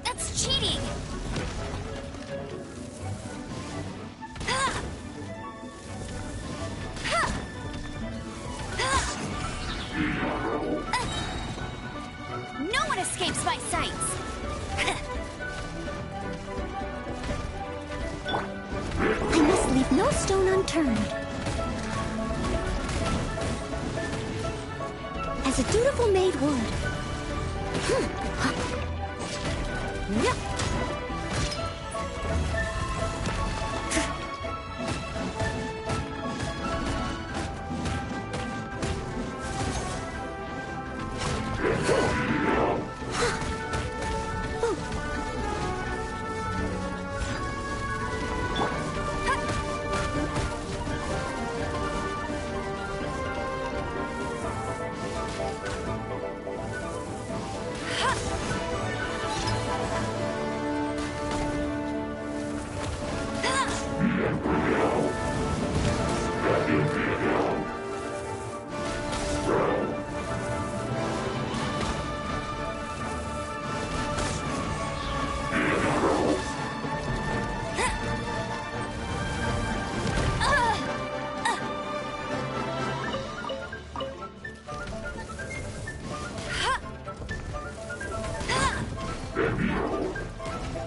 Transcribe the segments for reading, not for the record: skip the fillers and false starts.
That's cheating! No one escapes my sights! I must leave no stone unturned. As a dutiful maid would.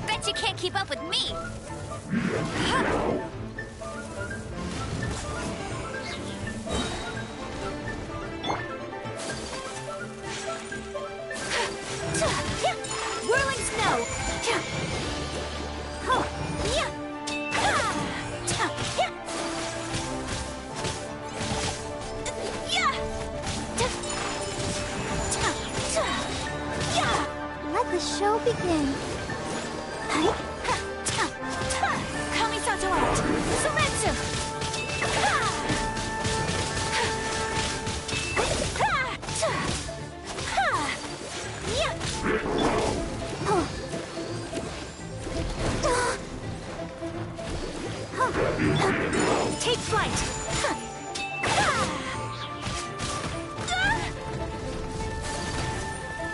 Bet you can't keep up with me! Whirling snow! Let the show begin. Kamisato out! Sumetsu! Take flight!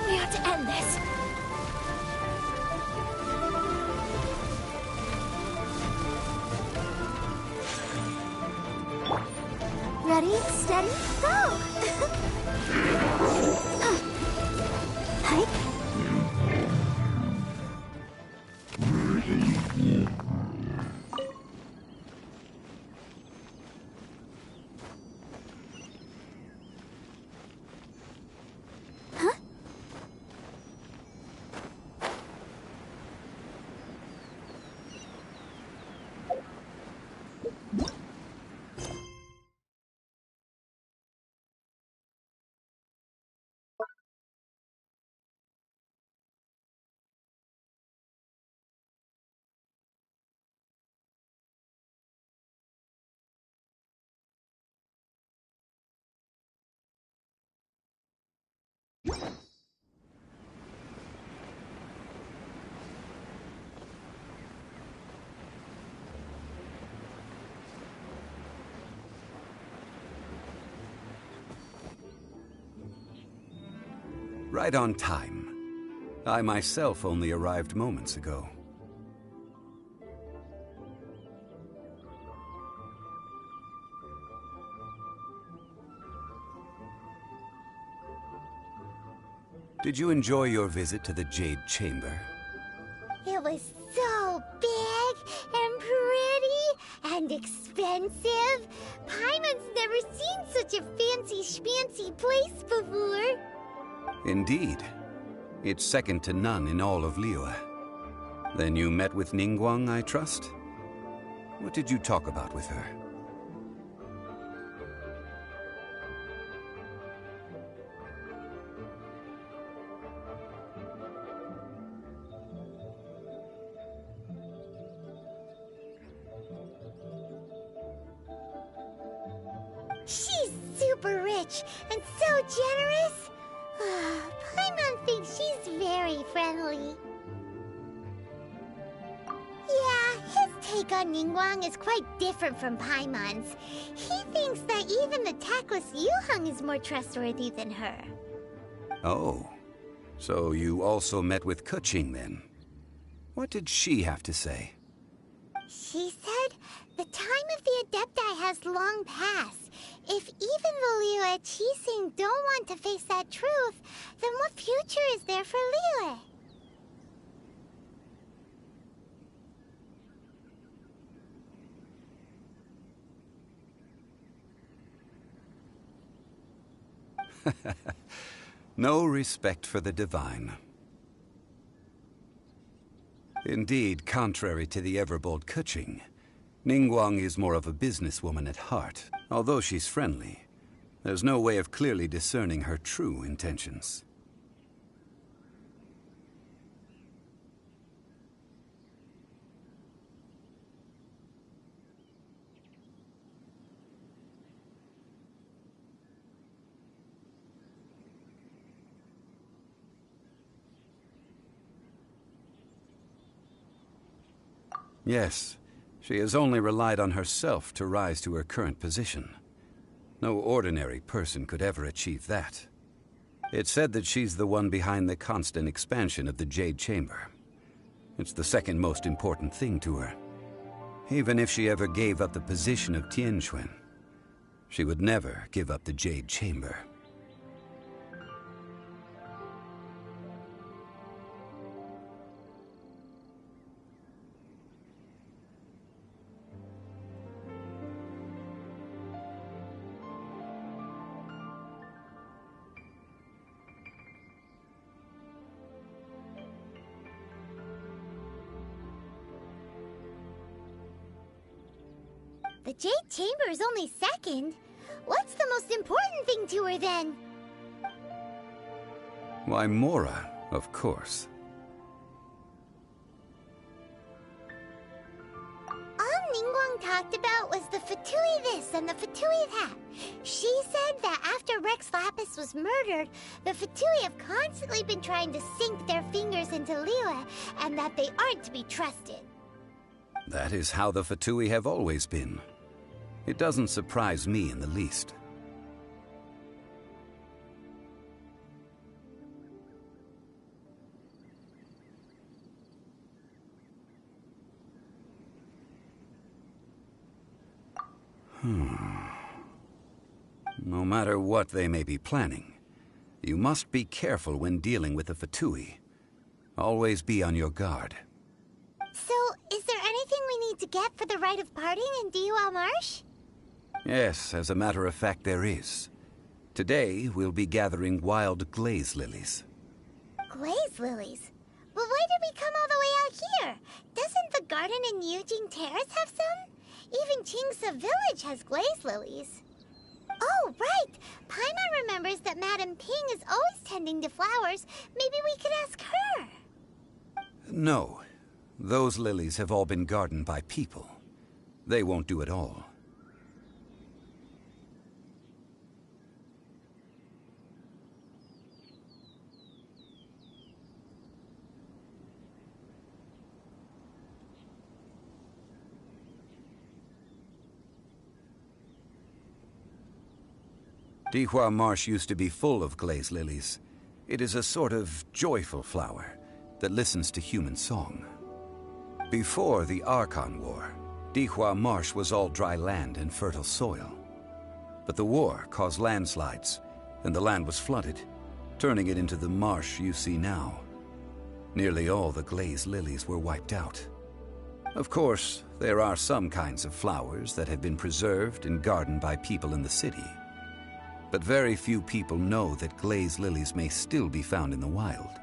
We have to end this. Ready, steady, go! Hike. Huh? Right on time. I myself only arrived moments ago. Did you enjoy your visit to the Jade Chamber? It was so big and pretty and expensive. Paimon's never seen such a fancy schmancy place before. Indeed. It's second to none in all of Liyue. Then you met with Ningguang, I trust? What did you talk about with her? She's super rich and so generous. Paimon thinks she's very friendly. Yeah, his take on Ningguang is quite different from Paimon's. He thinks that even the tactless Yuheng is more trustworthy than her. Oh, so you also met with Keqing then? What did she have to say? She said the time of the Adepti has long passed. If even the Liyue Qixing don't want to face that truth, then what future is there for Liyue? No respect for the divine. Indeed, contrary to the ever-bold Keqing, Ningguang is more of a businesswoman at heart. Although she's friendly, there's no way of clearly discerning her true intentions. Yes, she has only relied on herself to rise to her current position. No ordinary person could ever achieve that. It's said that she's the one behind the constant expansion of the Jade Chamber. It's the second most important thing to her. Even if she ever gave up the position of Tianquan, she would never give up the Jade Chamber. The Jade Chamber is only second. What's the most important thing to her then? Why, Mora, of course. All Ningguang talked about was the Fatui this and the Fatui that. She said that after Rex Lapis was murdered, the Fatui have constantly been trying to sink their fingers into Liyue, and that they aren't to be trusted. That is how the Fatui have always been. It doesn't surprise me in the least. No matter what they may be planning, you must be careful when dealing with the Fatui. Always be on your guard. So, is there anything we need to get for the rite of parting in Dihua Marsh? Yes, as a matter of fact, there is. Today, we'll be gathering wild glaze lilies. Glaze lilies? But why did we come all the way out here? Doesn't the garden in Yujing Terrace have some? Even Qingse Village has glaze lilies. Oh, right! Paimon remembers that Madame Ping is always tending to flowers. Maybe we could ask her. No. Those lilies have all been gardened by people. They won't do it all. Dihua Marsh used to be full of glaze lilies. It is a sort of joyful flower that listens to human song. Before the Archon War, Dihua Marsh was all dry land and fertile soil. But the war caused landslides, and the land was flooded, turning it into the marsh you see now. Nearly all the glaze lilies were wiped out. Of course, there are some kinds of flowers that have been preserved and gardened by people in the city. But very few people know that glaze lilies may still be found in the wild.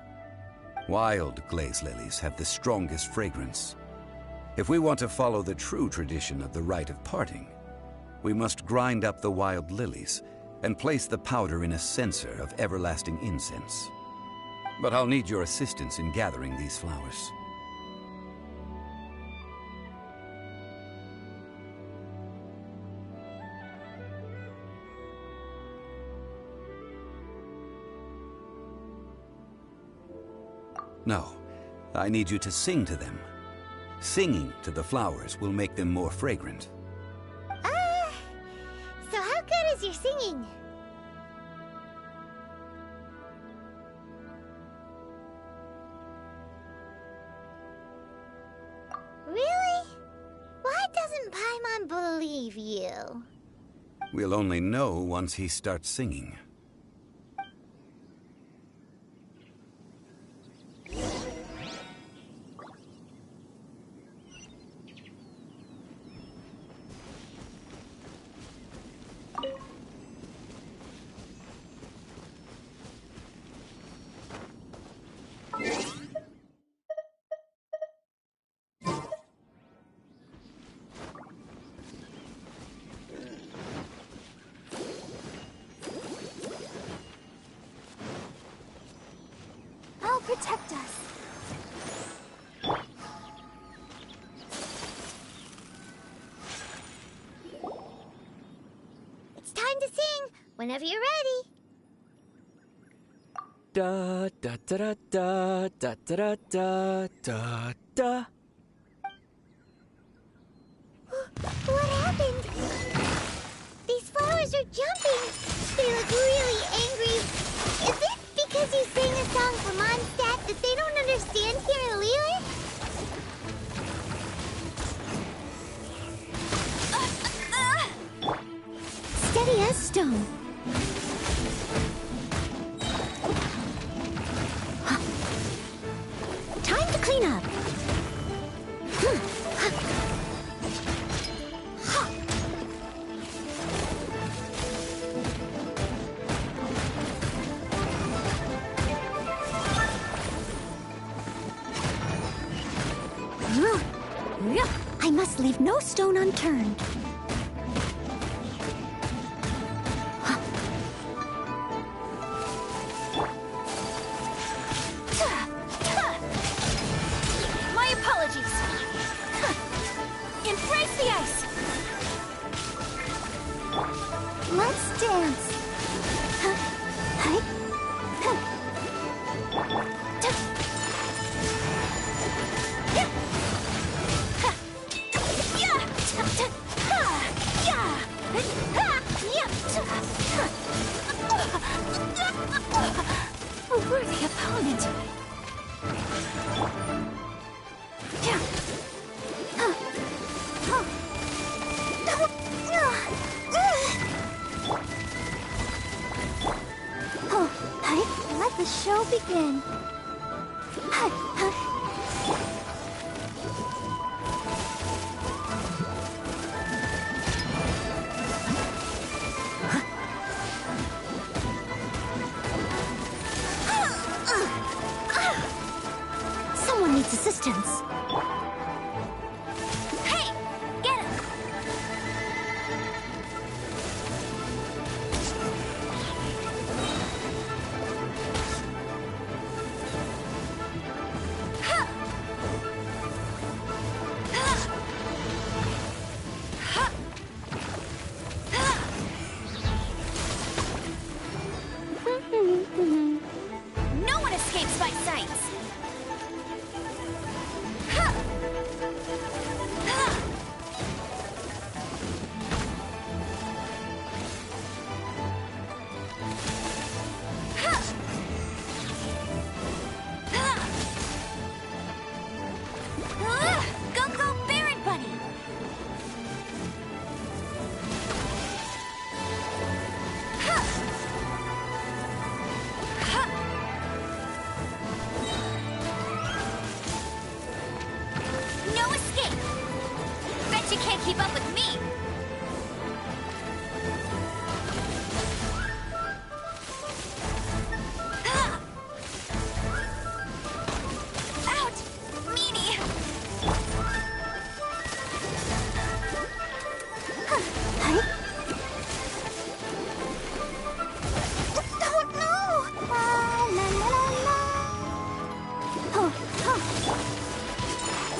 Wild glaze lilies have the strongest fragrance. If we want to follow the true tradition of the rite of parting, we must grind up the wild lilies and place the powder in a censer of everlasting incense. But I'll need your assistance in gathering these flowers. No, I need you to sing to them. Singing to the flowers will make them more fragrant. So how good is your singing? Really? Why doesn't Paimon believe you? We'll only know once he starts singing. I'll protect us. It's time to sing whenever you're ready. Da da da da da da da da da. What happened? These flowers are jumping. They look really angry. Is it because you sang a song for Mondstadt that they don't understand here in Liyue? Steady as stone. Time to clean up. I must leave no stone unturned. My apologies. Embrace the ice. Let's dance. A worthy opponent. Let the show begin. Someone needs assistance. Hey, get him! No one escapes my sights! Go, go, Baron Bunny! No escape! Bet you can't keep up with me!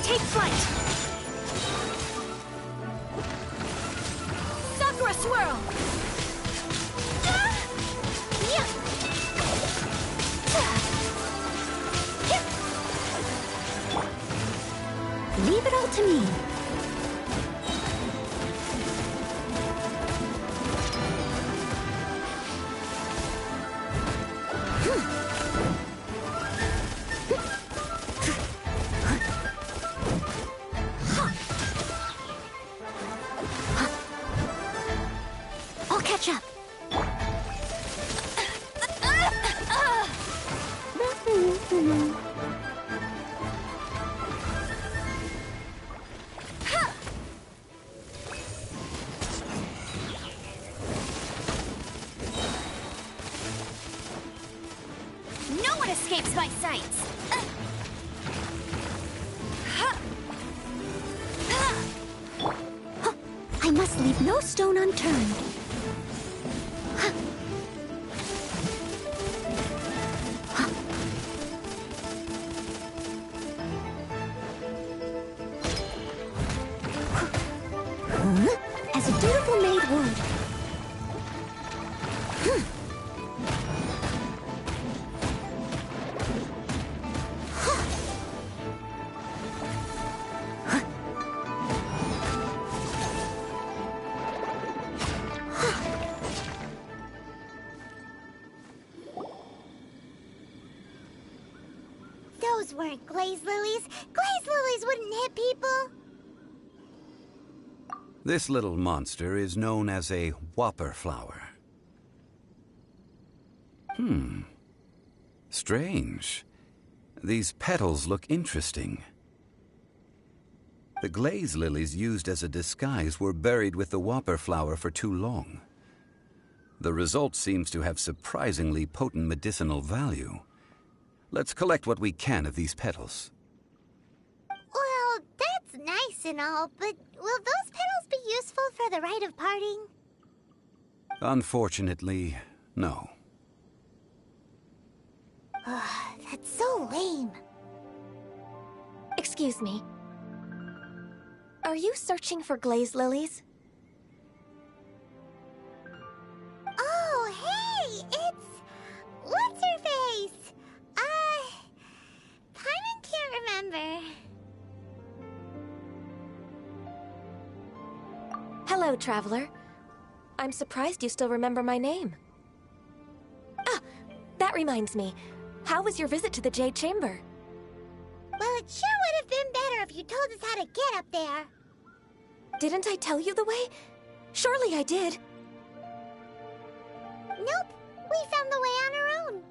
Take flight! Sakura swirl! Leave it all to me. I'll catch up. No one escapes my sights! I must leave no stone unturned. As a dutiful maid would. Those weren't glaze lilies. Glaze lilies wouldn't hit people. This little monster is known as a whopper flower. Strange. These petals look interesting. The glaze lilies used as a disguise were buried with the whopper flower for too long. The result seems to have surprisingly potent medicinal value. Let's collect what we can of these petals. Well, that's nice and all, but will those petals be useful for the rite of parting? Unfortunately, no. That's so lame. Excuse me. Are you searching for glaze lilies? Oh, hey! It's... What's-her-face? Paimon can't remember. Hello, traveler. I'm surprised you still remember my name. Ah, that reminds me. How was your visit to the Jade Chamber? Well, it sure would have been better if you told us how to get up there. Didn't I tell you the way? Surely I did. Nope, we found the way on our own.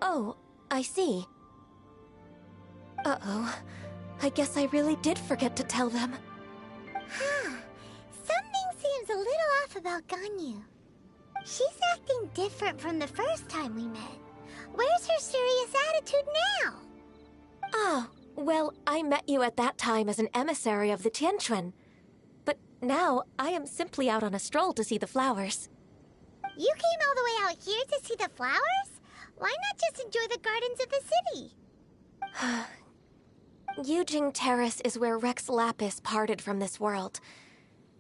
Oh, I see. Uh-oh. I guess I really did forget to tell them. Something seems a little off about Ganyu. She's acting different from the first time we met. Where's her serious attitude now? Ah, well, I met you at that time as an emissary of the Tianquan. But now, I am simply out on a stroll to see the flowers. You came all the way out here to see the flowers? Why not just enjoy the gardens of the city? Yujing Terrace is where Rex Lapis parted from this world.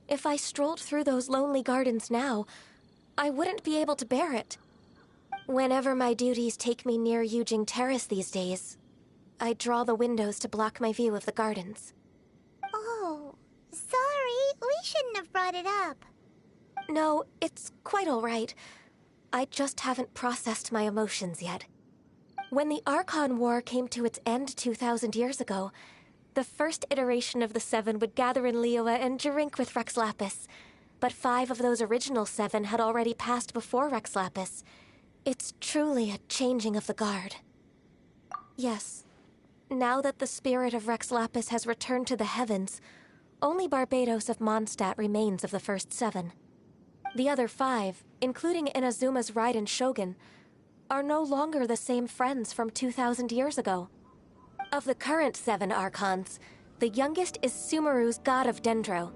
If I strolled through those lonely gardens now, I wouldn't be able to bear it. Whenever my duties take me near Yujing Terrace these days, I draw the windows to block my view of the gardens. Oh, sorry. We shouldn't have brought it up. No, it's quite all right. I just haven't processed my emotions yet. When the Archon War came to its end 2,000 years ago, the first iteration of the Seven would gather in Liyue and drink with Rex Lapis. But 5 of those original 7 had already passed before Rex Lapis. It's truly a changing of the guard. Yes, now that the spirit of Rex Lapis has returned to the heavens, only Barbados of Mondstadt remains of the first 7. The other 5, including Inazuma's Raiden Shogun, are no longer the same friends from 2,000 years ago. Of the current 7 Archons, the youngest is Sumeru's god of Dendro.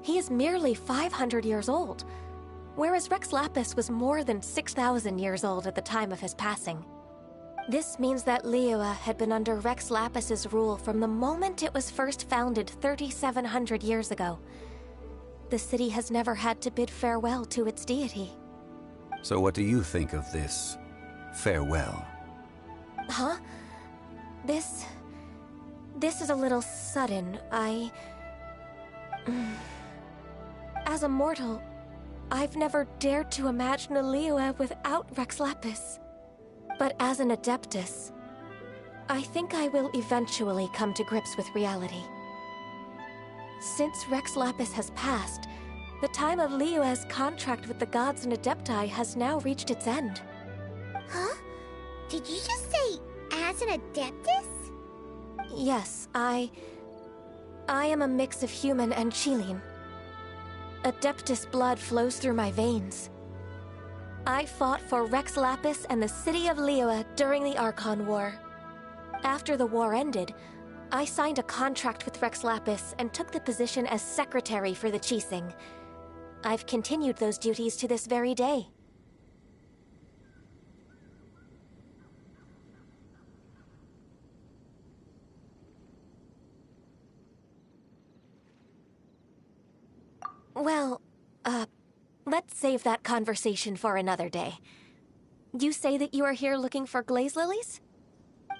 He is merely 500 years old. whereas Rex Lapis was more than 6,000 years old at the time of his passing. This means that Liyue had been under Rex Lapis's rule from the moment it was first founded 3,700 years ago. The city has never had to bid farewell to its deity. So what do you think of this farewell? Huh? This is a little sudden. As a mortal, I've never dared to imagine a Liyue without Rex Lapis. But as an Adeptus, I think I will eventually come to grips with reality. Since Rex Lapis has passed, the time of Liyue's contract with the gods and Adepti has now reached its end. Huh? Did you just say, as an Adeptus? Yes, I am a mix of human and Qilin. Adeptus blood flows through my veins. I fought for Rex Lapis and the city of Liyue during the Archon War. After the war ended, I signed a contract with Rex Lapis and took the position as secretary for the Qixing. I've continued those duties to this very day. Well, let's save that conversation for another day. You say that you are here looking for glaze lilies?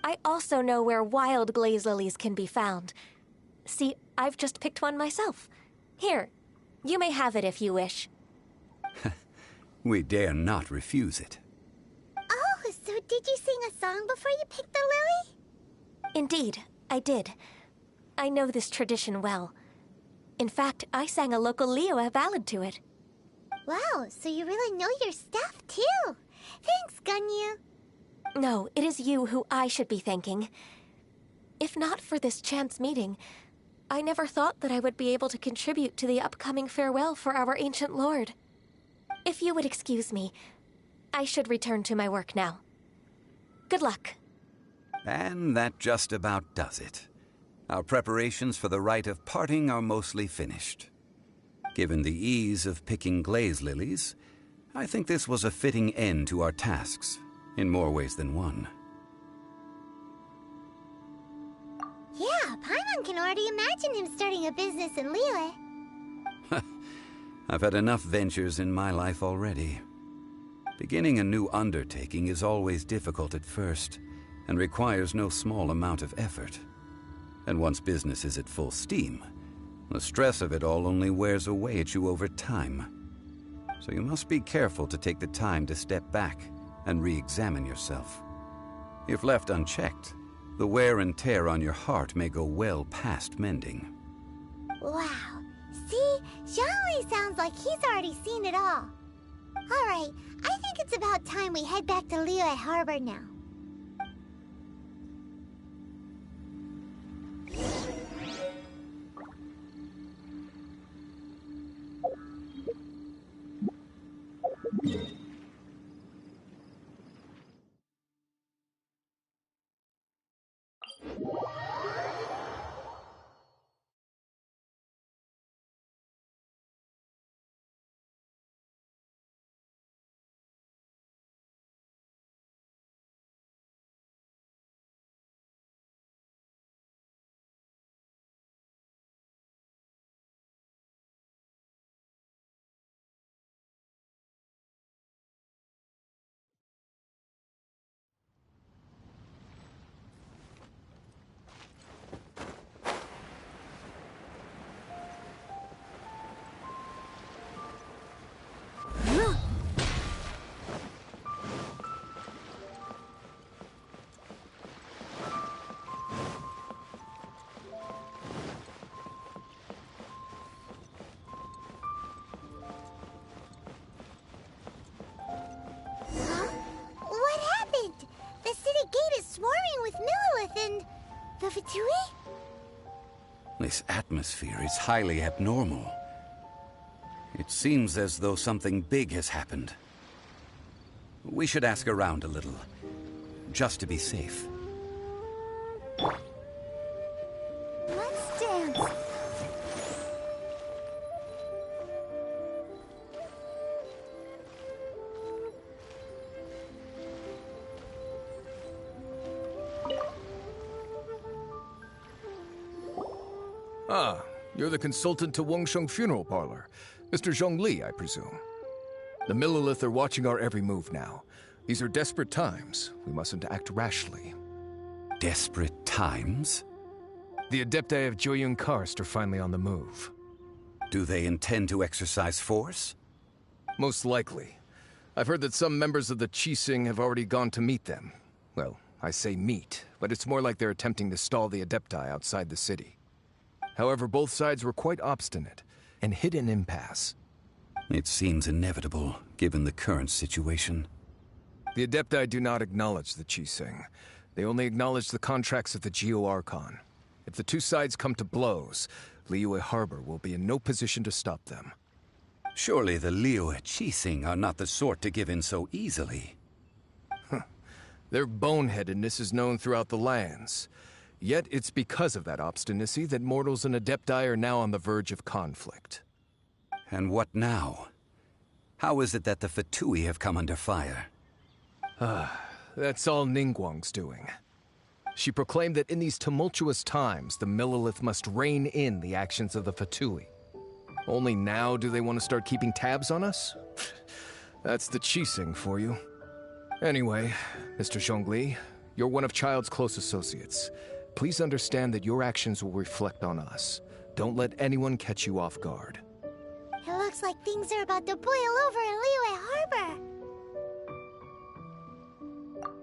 I also know where wild glaze lilies can be found. See, I've just picked one myself. Here, you may have it if you wish. We dare not refuse it. Oh, so did you sing a song before you picked the lily? Indeed, I did. I know this tradition well. In fact, I sang a local Liyue ballad to it. Wow, so you really know your stuff, too. Thanks, Gunyu. No, it is you who I should be thanking. If not for this chance meeting, I never thought that I would be able to contribute to the upcoming farewell for our ancient lord. If you would excuse me, I should return to my work now. Good luck. And that just about does it. Our preparations for the rite of parting are mostly finished. Given the ease of picking glaze lilies, I think this was a fitting end to our tasks, in more ways than one. Yeah, Paimon can already imagine him starting a business in Liyue. I've had enough ventures in my life already. Beginning a new undertaking is always difficult at first, and requires no small amount of effort. And once business is at full steam, the stress of it all only wears away at you over time. So you must be careful to take the time to step back and re-examine yourself. If left unchecked, the wear and tear on your heart may go well past mending. Wow. See? Zhongli sounds like he's already seen it all. Alright, I think it's about time we head back to Liyue Harbor now. What happened? The city gate is swarming with Millilith and... the Fatui? This atmosphere is highly abnormal. It seems as though something big has happened. We should ask around a little, just to be safe. Let's dance. Ah, you're the consultant to Wangsheng Funeral Parlor. Mr. Zhongli, I presume. The Millilith are watching our every move now. These are desperate times. We mustn't act rashly. Desperate times? The Adepti of Joyun Karst are finally on the move. Do they intend to exercise force? Most likely. I've heard that some members of the Qixing have already gone to meet them. Well, I say meet, but it's more like they're attempting to stall the Adepti outside the city. However, both sides were quite obstinate and hit an impasse. It seems inevitable, given the current situation. The Adepti do not acknowledge the Qixing. They only acknowledge the contracts of the Geo-Archon. If the two sides come to blows, Liyue Harbor will be in no position to stop them. Surely the Liyue Qixing are not the sort to give in so easily. Their boneheadedness is known throughout the lands. Yet it's because of that obstinacy that mortals and Adepti are now on the verge of conflict. And what now? How is it that the Fatui have come under fire? That's all Ningguang's doing. She proclaimed that in these tumultuous times, the Millilith must rein in the actions of the Fatui. Only now do they want to start keeping tabs on us? That's the Qixing for you. Anyway, Mr. Zhongli, you're one of Child's close associates. Please understand that your actions will reflect on us. Don't let anyone catch you off guard. It looks like things are about to boil over in Liyue Harbor.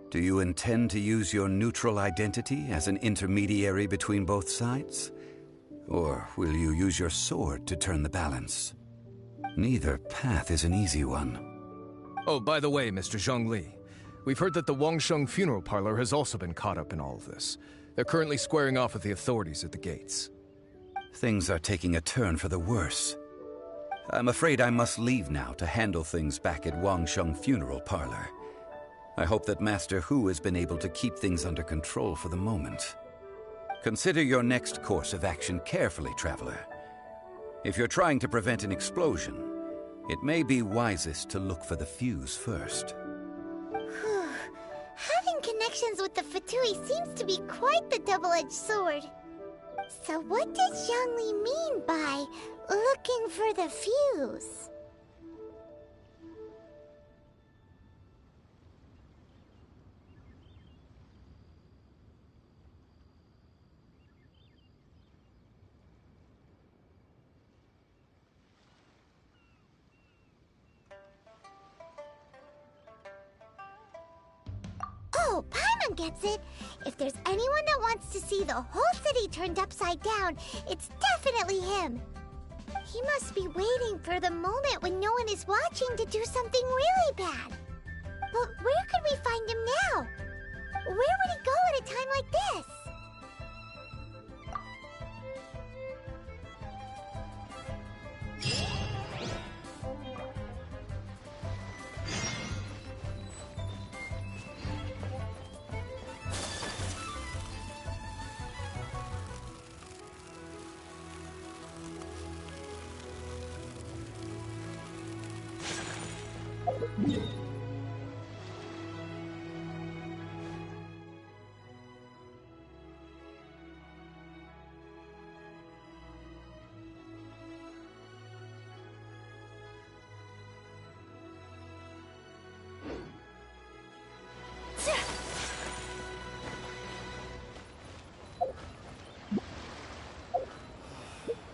Do you intend to use your neutral identity as an intermediary between both sides? Or will you use your sword to turn the balance? Neither path is an easy one. Oh, by the way, Mr. Zhongli, we've heard that the Wangsheng Funeral Parlor has also been caught up in all of this. They're currently squaring off with the authorities at the gates. Things are taking a turn for the worse. I'm afraid I must leave now to handle things back at Wangsheng Funeral Parlor. I hope that Master Hu has been able to keep things under control for the moment. Consider your next course of action carefully, Traveler. If you're trying to prevent an explosion, it may be wisest to look for the fuse first. Having connections with the Fatui seems to be quite the double-edged sword. So what does Zhongli mean by looking for the fuse? Oh, Paimon gets it! If there's anyone that wants to see the whole city turned upside down, it's definitely him! He must be waiting for the moment when no one is watching to do something really bad. But where could we find him now? Where would he go at a time like this?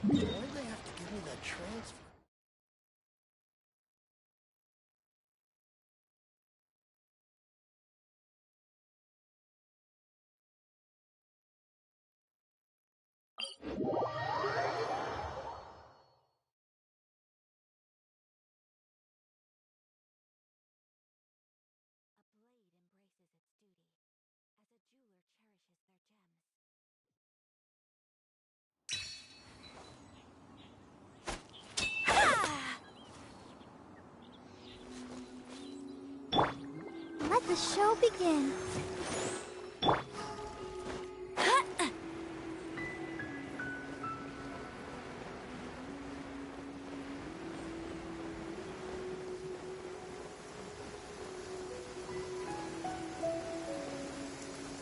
Why do they have to give me that transfer? Let the show begin.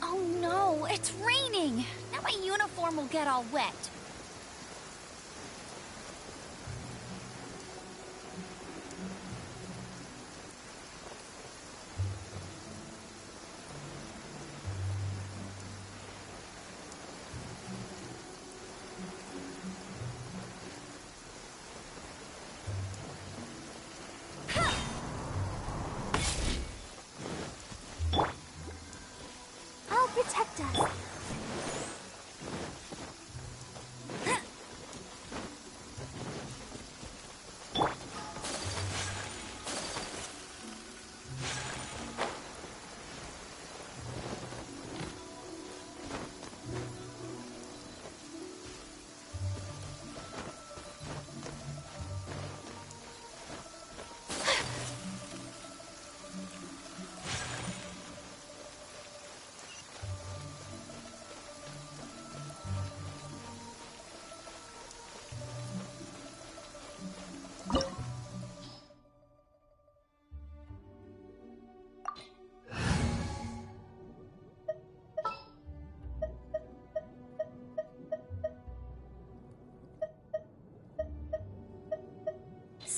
Oh no, it's raining! Now my uniform will get all wet.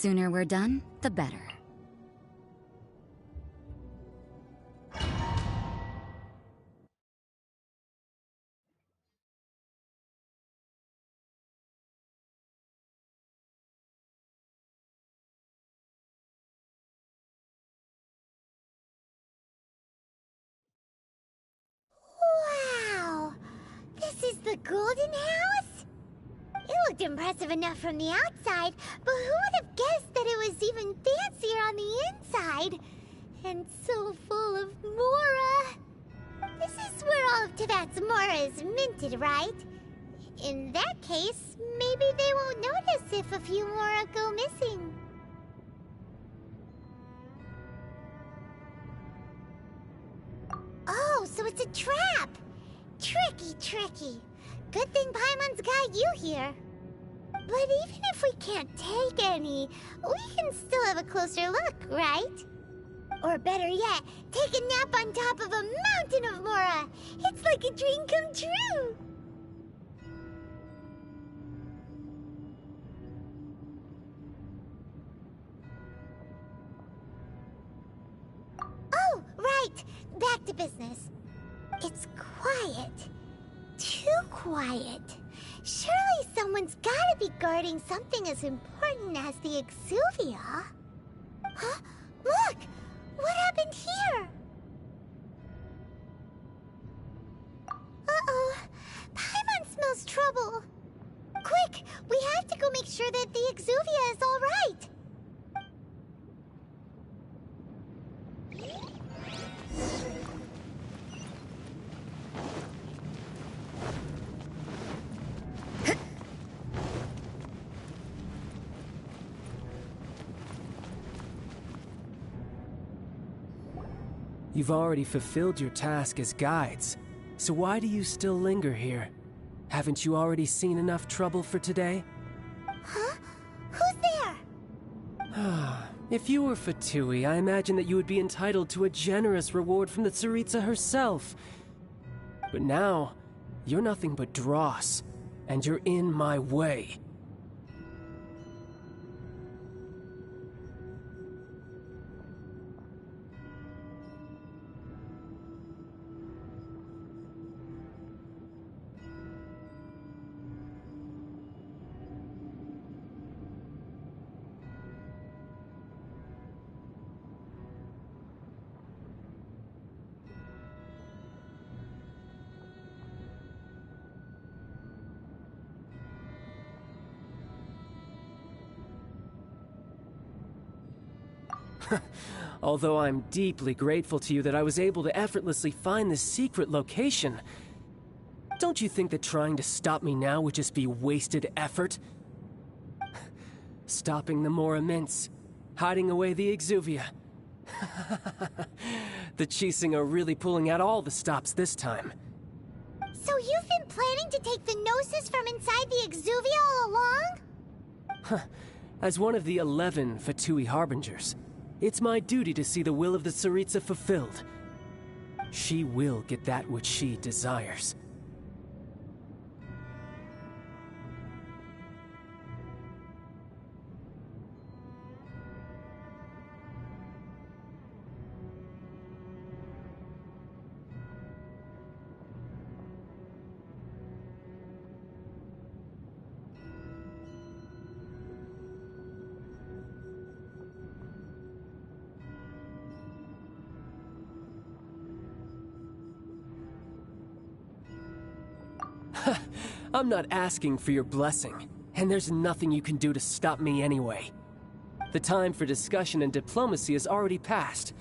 Sooner we're done, the better. Wow! This is the Golden House? It looked impressive enough from the outside, but who would have guessed that it was even fancier on the inside? And so full of Mora. This is where all of Teyvat's Mora is minted, right? In that case, maybe they won't notice if a few Mora go missing. Oh, so it's a trap! Tricky, tricky. Good thing Paimon's got you here. But even if we can't take any, we can still have a closer look, right? Or better yet, take a nap on top of a mountain of Mora. It's like a dream come true. Oh, right. Back to business. It's quiet. Too quiet. Surely someone's gotta be guarding something as important as the Exuvia. Huh? Look! What happened here? Uh-oh. Paimon smells trouble. Quick! We have to go make sure that the Exuvia is all right. You've already fulfilled your task as guides, so why do you still linger here? Haven't you already seen enough trouble for today? Huh? Who's there? If you were Fatui, I imagine that you would be entitled to a generous reward from the Tsaritsa herself. But now, you're nothing but dross, and you're in my way. Although I'm deeply grateful to you that I was able to effortlessly find this secret location, don't you think that trying to stop me now would just be wasted effort? Stopping the Mora Mints, hiding away the Exuvia. The Chising are really pulling out all the stops this time. So you've been planning to take the Gnosis from inside the Exuvia all along? As one of the 11 Fatui Harbingers, it's my duty to see the will of the Tsaritsa fulfilled. She will get that which she desires. I'm not asking for your blessing, and there's nothing you can do to stop me anyway. The time for discussion and diplomacy has already passed.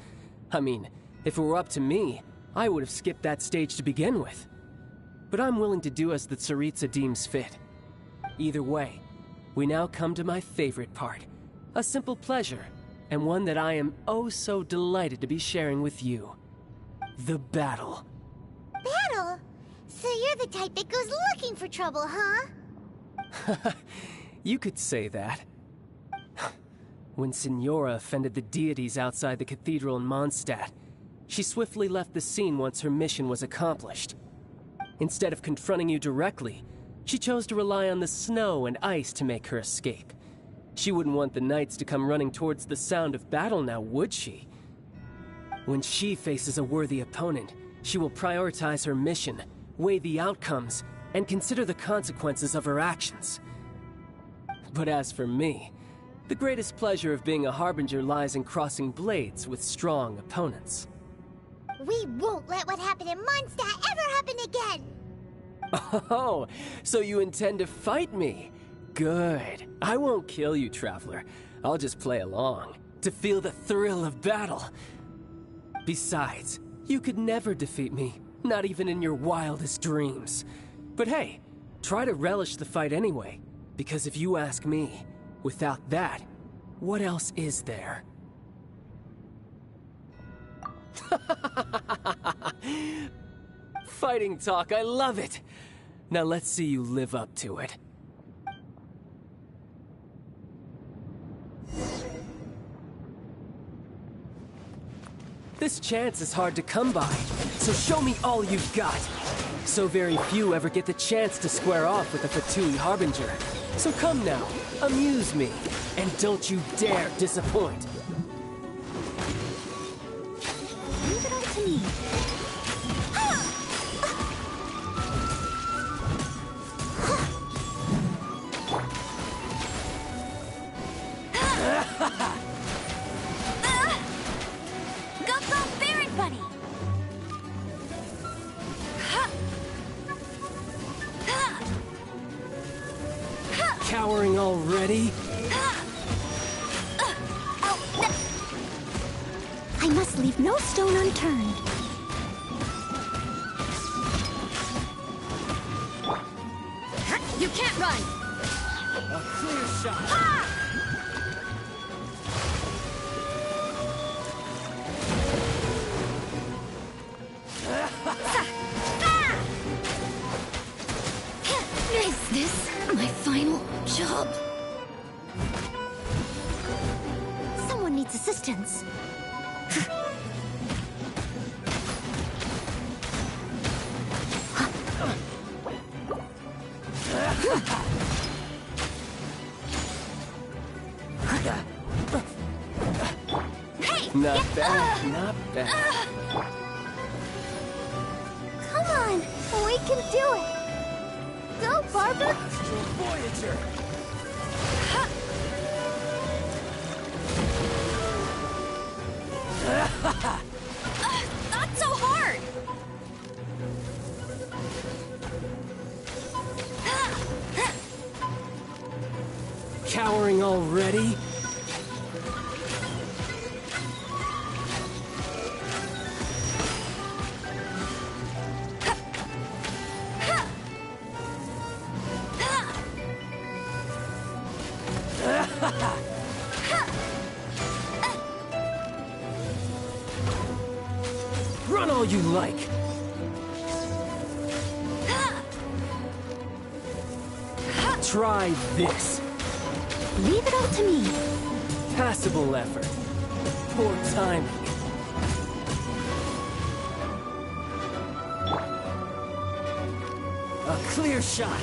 I mean, if it were up to me, I would have skipped that stage to begin with. But I'm willing to do as the Tsaritsa deems fit. Either way, we now come to my favorite part. A simple pleasure, and one that I am oh so delighted to be sharing with you. The battle. Battle? So you're the type that goes looking for trouble, huh? You could say that. When Signora offended the deities outside the cathedral in Mondstadt, she swiftly left the scene once her mission was accomplished. Instead of confronting you directly, she chose to rely on the snow and ice to make her escape. She wouldn't want the knights to come running towards the sound of battle now, would she? When she faces a worthy opponent, she will prioritize her mission, weigh the outcomes, and consider the consequences of her actions. But as for me, the greatest pleasure of being a harbinger lies in crossing blades with strong opponents. We won't let what happened in Mondstadt ever happen again! Oh, so you intend to fight me? Good. I won't kill you, Traveler. I'll just play along, to feel the thrill of battle. Besides, you could never defeat me, not even in your wildest dreams. But hey, try to relish the fight anyway, because if you ask me, without that, what else is there? Fighting talk, I love it! Now let's see you live up to it. This chance is hard to come by, so show me all you've got. So very few ever get the chance to square off with a Fatui Harbinger. So come now, amuse me, and don't you dare disappoint. Leave it all to me. Cowering already? I must leave no stone unturned. You can't run! A clear shot! Is this my final job? Someone needs assistance. Not bad, not bad. Come on, we can do it. Go, Barbara. Voyager! Not so hard! Cowering already? Run all you like! Try this. Leave it all to me. Passable effort. Poor timing. A clear shot.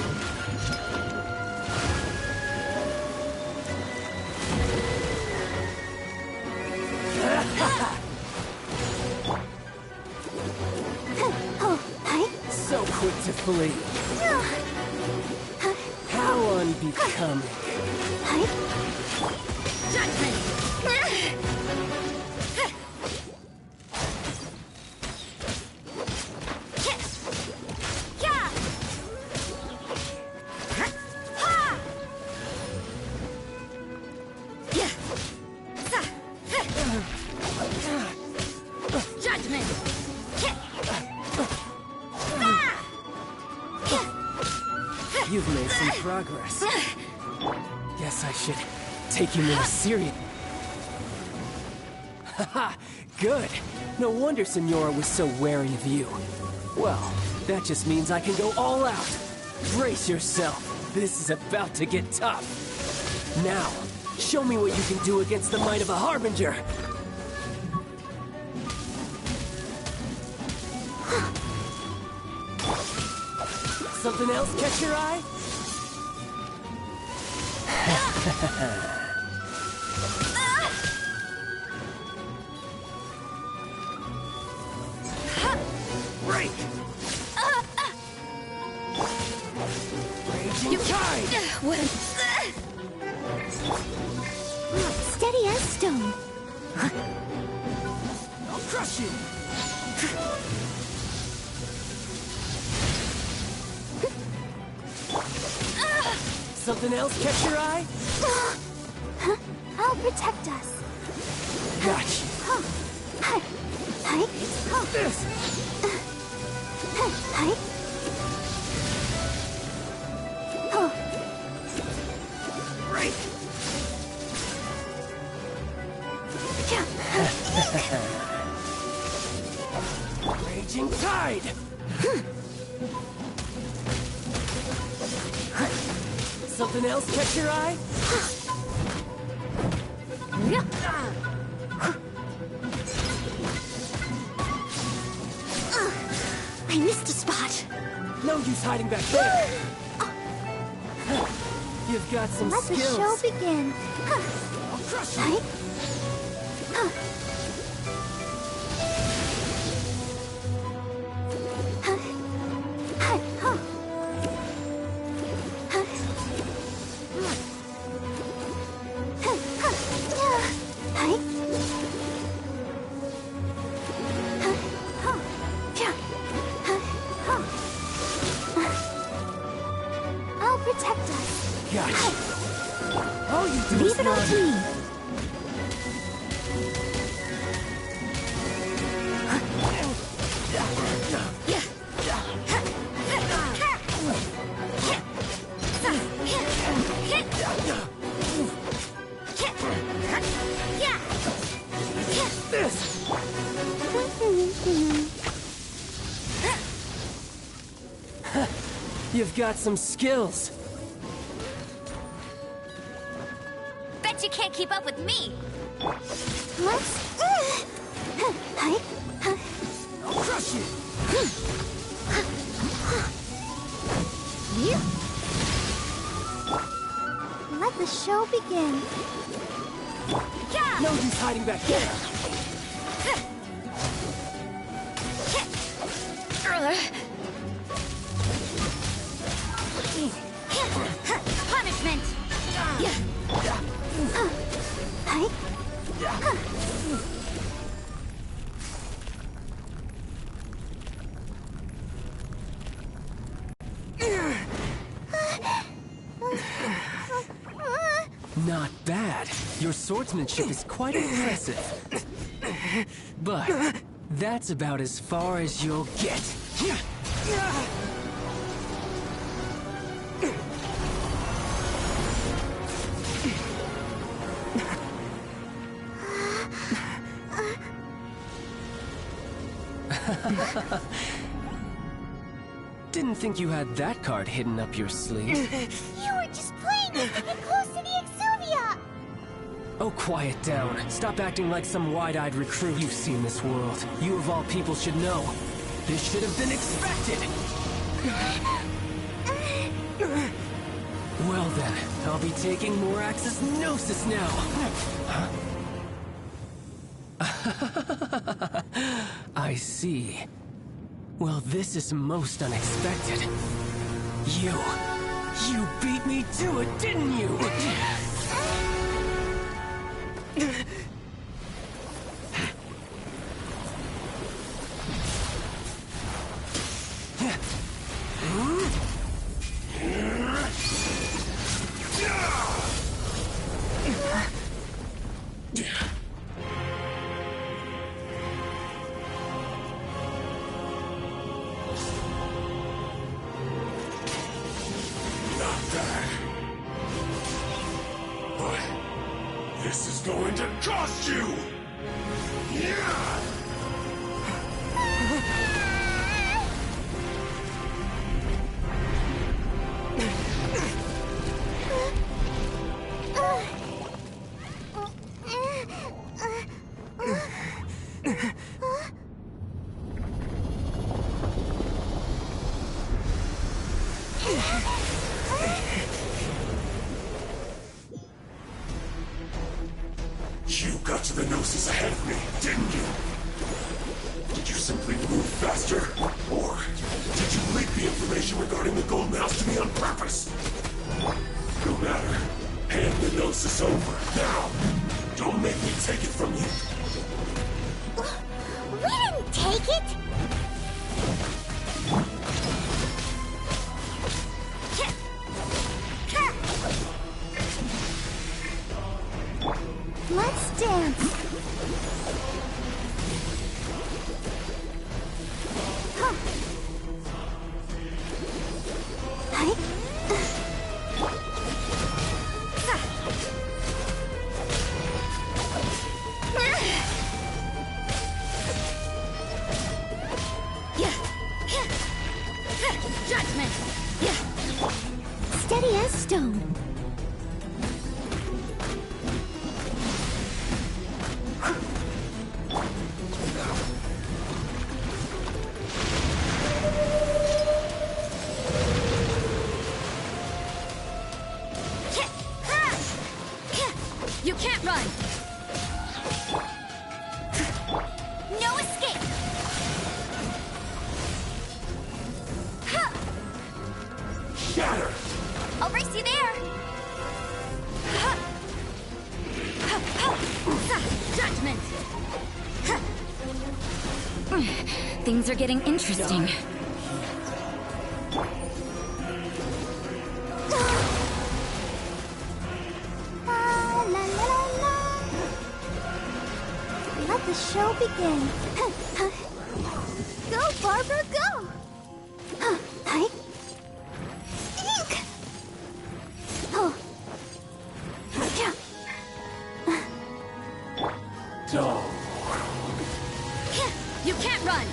Oh, hi. So quick to flee. How unbecoming. Hi. You've made some progress. Guess I should take you more serious. Haha, good. No wonder Senora was so wary of you. Well, that just means I can go all out. Brace yourself. This is about to get tough. Now, show me what you can do against the might of a Harbinger. Something else catch your eye? Strike! Raging Tide! What a... Steady as stone. I'll crush you! Something else catch your eye? I'll protect us. Gotcha. Hi. Hi. This! Hi. Break! Raging Tide! Something else catch your eye? I missed a spot. No use hiding back there. You've got some Let the skills. show begin. I'll crush you. Hi. I'll protect us. Gotcha. All you do Leave is it all run. to me. This! You've got some skills. Bet you can't keep up with me! Let's... Hi. I'll crush you. Let the show begin. No use hiding back there. Punishment! Hi. Not bad. Your swordsmanship is quite impressive. But that's about as far as you'll get. Didn't think you had that card hidden up your sleeve. You were just playing us to get close to the Exuvia! Oh, quiet down. Stop acting like some wide-eyed recruit. You've seen this world. You of all people should know. This should have been expected! Well then, I'll be taking more Axis Gnosis now! I see. Well, this is most unexpected. You beat me to it, didn't you? This is going to cost you! Yeah! You got to the Gnosis ahead of me, didn't you? Did you simply move faster? Or Take it! Let's dance! Huh. Hi. Judgment! Steady as stone. You can't run! No escape! Shatter! I'll race you there! Judgment! Things are getting interesting. La la la la. Let the show begin. Go, Barbara, go! Hi. Eek! Oh. Yeah. You can't run!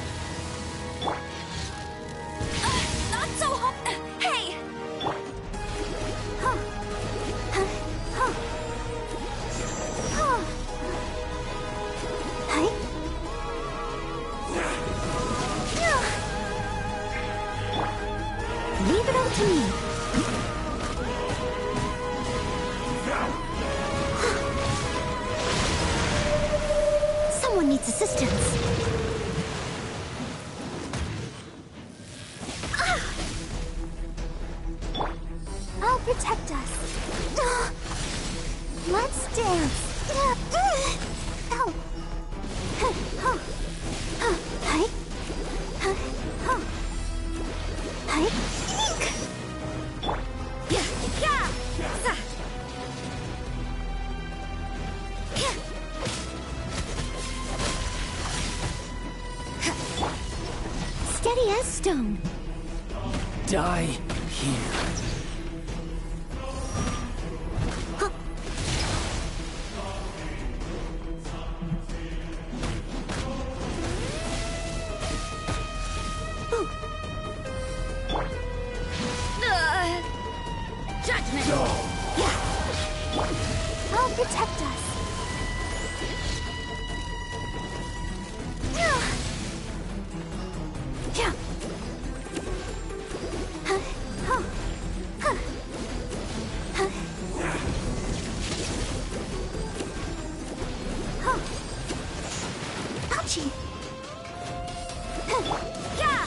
Not so hey! Huh. Huh. Huh. Huh. Hi. Leave it all to me. Someone needs assistance. I'll protect us. Let's dance. Ow. Hi. Hi. Eek. Steady as stone. Die here. Judgment! I'll protect us. Yeah. Ouchie. Yeah!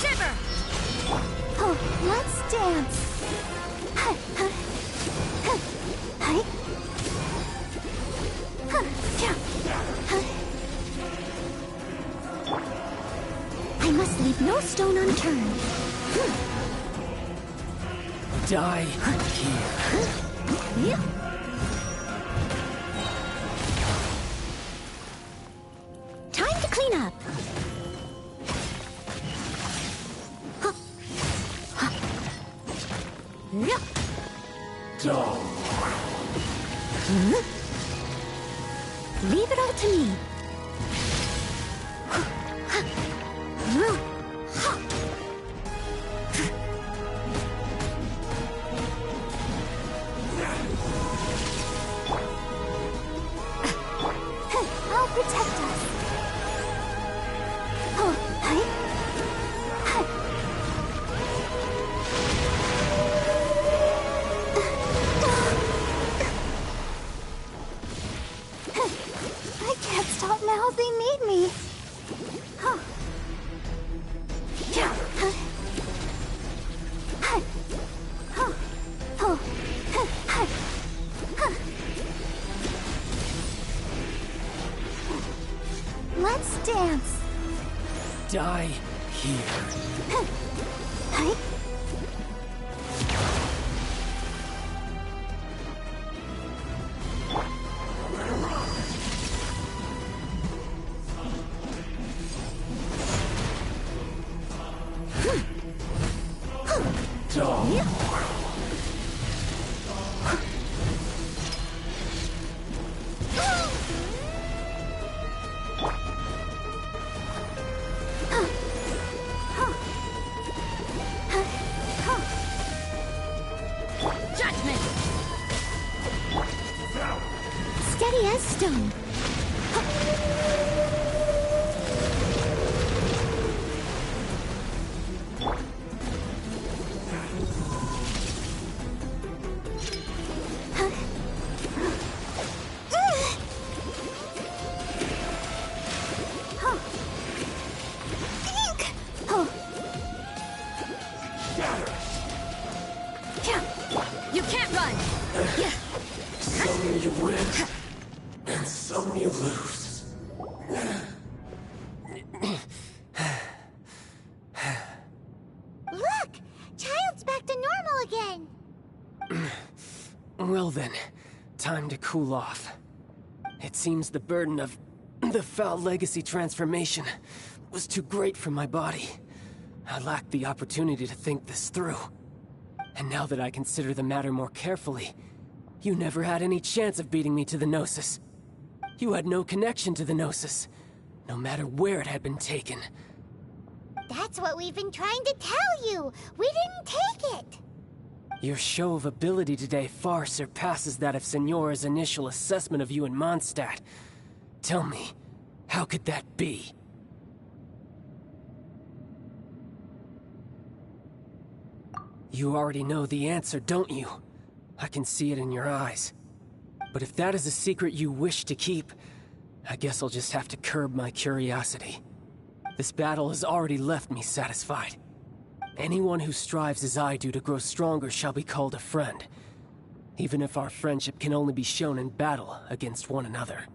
Shiver! Oh, let's dance. Hi. Yeah. I must leave no stone unturned. Die here. Yeah. Time to clean up. Yeah. Leave it all to me. I'll protect us. Oh, hi. I can't stop die here. Judgment! Steady as stone. You can't run! Some you win, and some you lose. Look! Child's back to normal again! Well then, time to cool off. It seems the burden of the foul legacy transformation was too great for my body. I lacked the opportunity to think this through. And now that I consider the matter more carefully, you never had any chance of beating me to the Gnosis. You had no connection to the Gnosis, no matter where it had been taken. That's what we've been trying to tell you! We didn't take it! Your show of ability today far surpasses that of Signora's initial assessment of you in Mondstadt. Tell me, how could that be? You already know the answer, don't you? I can see it in your eyes. But if that is a secret you wish to keep, I guess I'll just have to curb my curiosity. This battle has already left me satisfied. Anyone who strives as I do to grow stronger shall be called a friend, even if our friendship can only be shown in battle against one another.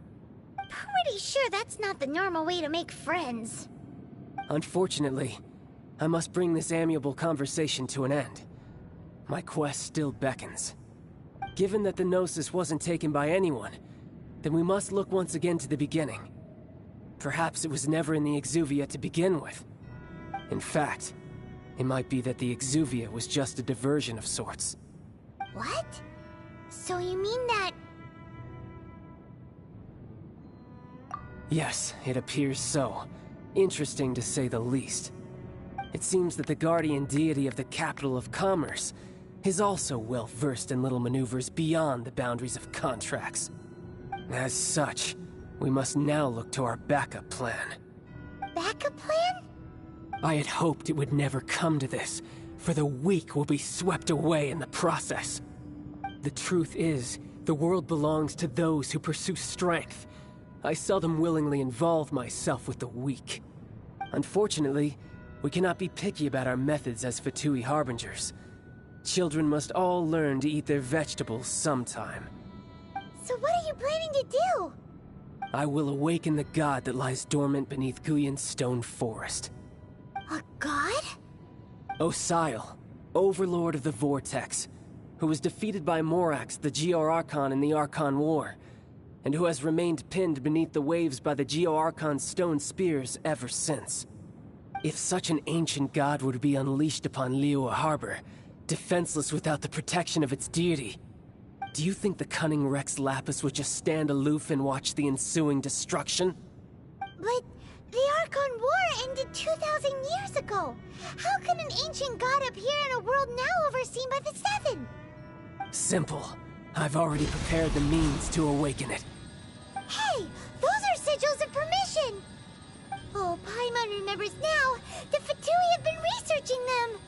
Pretty sure that's not the normal way to make friends. Unfortunately, I must bring this amiable conversation to an end. My quest still beckons. Given that the Gnosis wasn't taken by anyone, then we must look once again to the beginning. Perhaps it was never in the Exuvia to begin with. In fact, it might be that the Exuvia was just a diversion of sorts. What? So you mean that... Yes, it appears so. Interesting to say the least. It seems that the guardian deity of the capital of commerce is also well versed in little maneuvers beyond the boundaries of contracts. As such, we must now look to our backup plan. Backup plan? I had hoped it would never come to this, for the weak will be swept away in the process. The truth is, the world belongs to those who pursue strength. I seldom willingly involve myself with the weak. Unfortunately, we cannot be picky about our methods as Fatui Harbingers. Children must all learn to eat their vegetables sometime. So what are you planning to do? I will awaken the god that lies dormant beneath Guyon's stone forest. A god? Osial, overlord of the Vortex, who was defeated by Morax, the Geo-Archon in the Archon War, and who has remained pinned beneath the waves by the Geo-Archon's stone spears ever since. If such an ancient god were to be unleashed upon Liyue Harbor, defenseless without the protection of its deity, do you think the cunning Rex Lapis would just stand aloof and watch the ensuing destruction? But the Archon War ended 2,000 years ago. How can an ancient god appear in a world now overseen by the Seven? Simple. I've already prepared the means to awaken it. Hey, those are sigils of permission! Oh, Paimon remembers now. The Fatui have been researching them.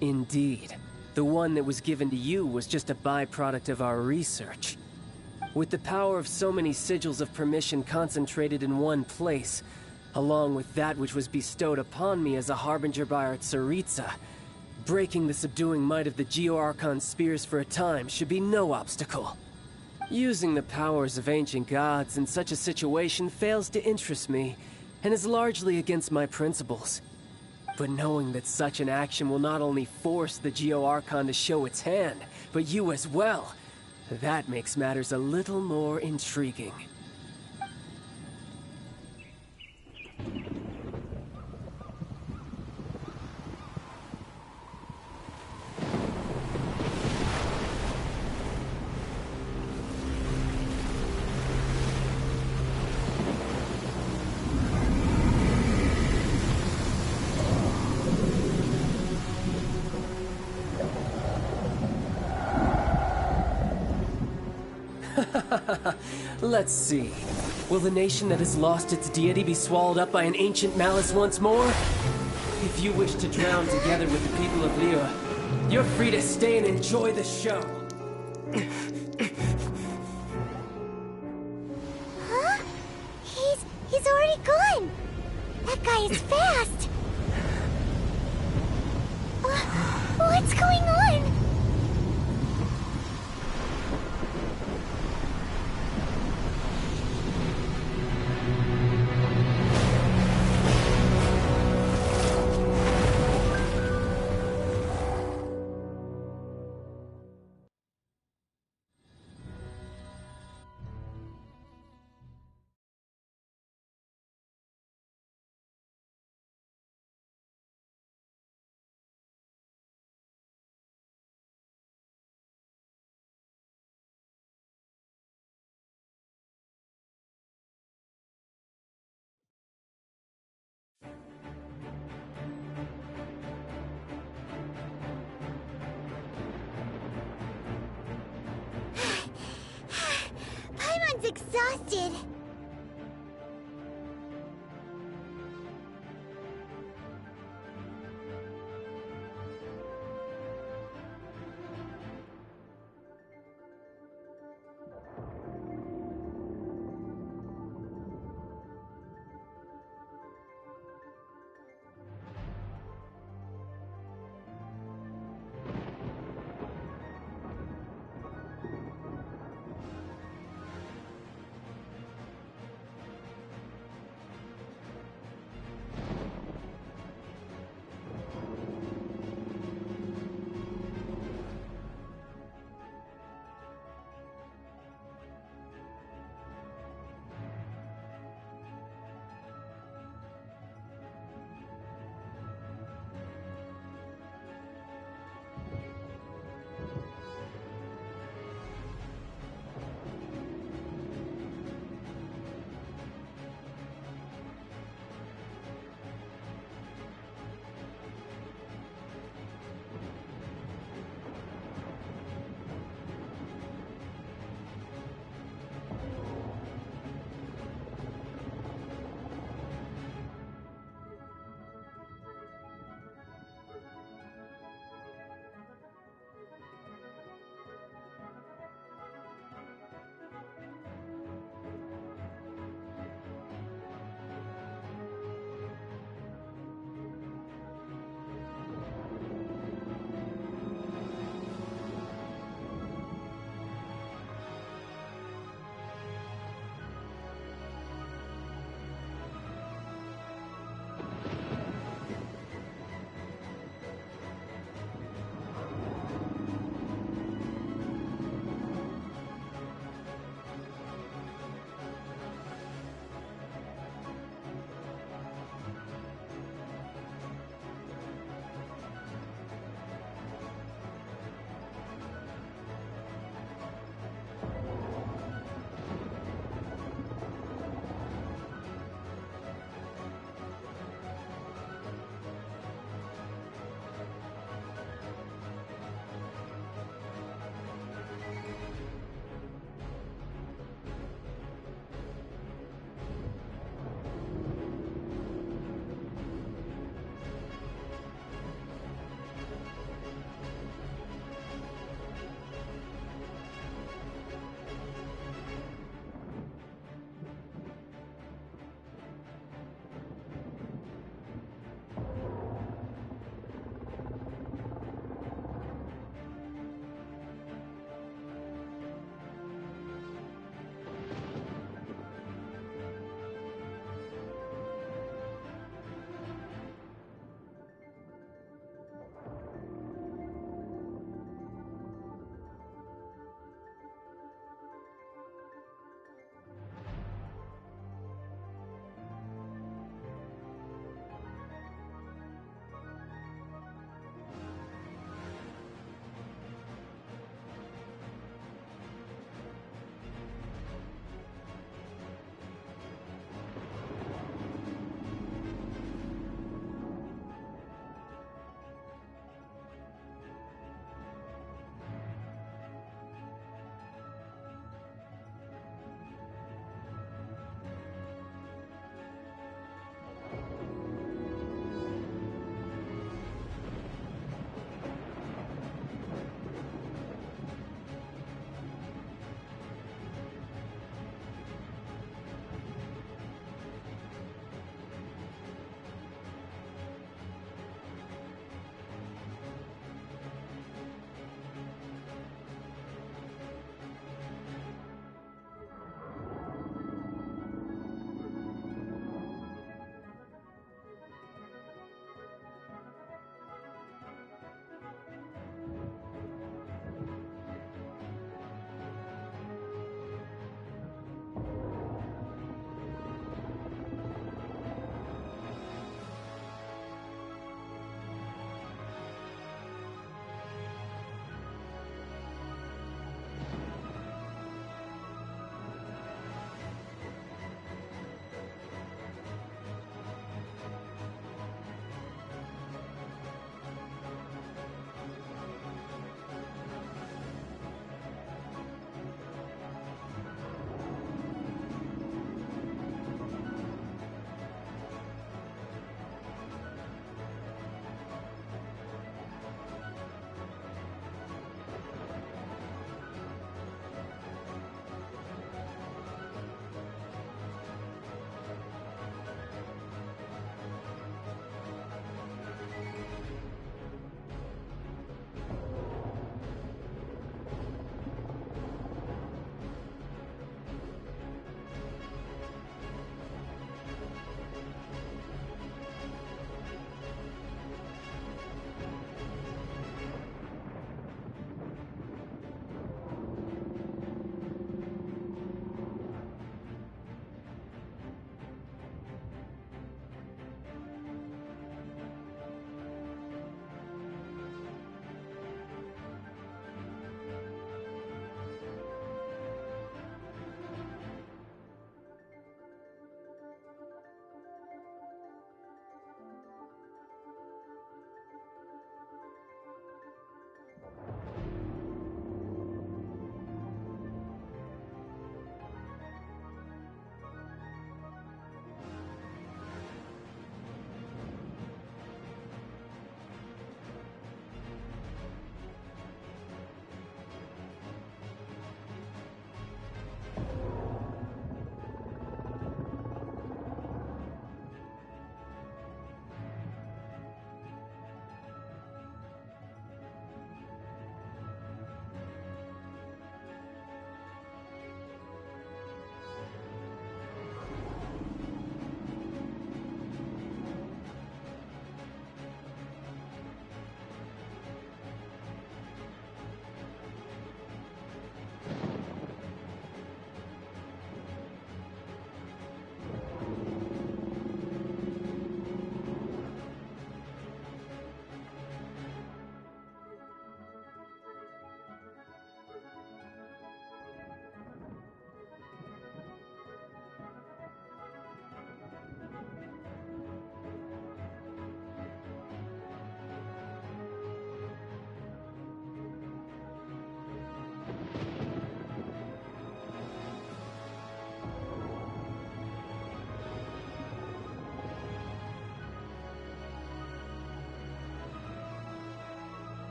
Indeed. The one that was given to you was just a byproduct of our research. With the power of so many sigils of permission concentrated in one place, along with that which was bestowed upon me as a harbinger by our Tsaritsa, breaking the subduing might of the Geo-Archon spears for a time should be no obstacle. Using the powers of ancient gods in such a situation fails to interest me, and is largely against my principles. But knowing that such an action will not only force the Geo-Archon to show its hand, but you as well, that makes matters a little more intriguing. Let's see. Will the nation that has lost its deity be swallowed up by an ancient malice once more? If you wish to drown together with the people of Liyue, you're free to stay and enjoy the show. Huh? He's already gone! That guy is fast! What's going on? Paimon's exhausted.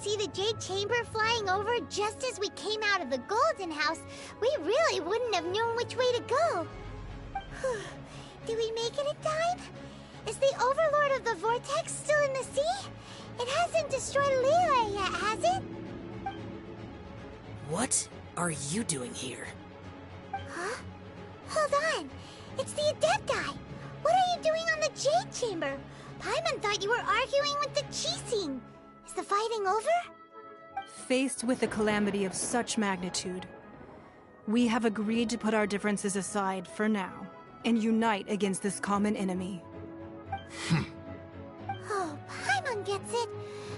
see the Jade Chamber flying over just as we came out of the Golden House, we really wouldn't have known which way to go. Did we make it in time? Is the Overlord of the Vortex still in the sea? It hasn't destroyed Liyue yet, has it? What are you doing here? Huh? Hold on. It's the Adepti. What are you doing on the Jade Chamber? Paimon thought you were arguing with the Qixing. Is the fighting over? Faced with a calamity of such magnitude, we have agreed to put our differences aside for now and unite against this common enemy. Oh, Paimon gets it.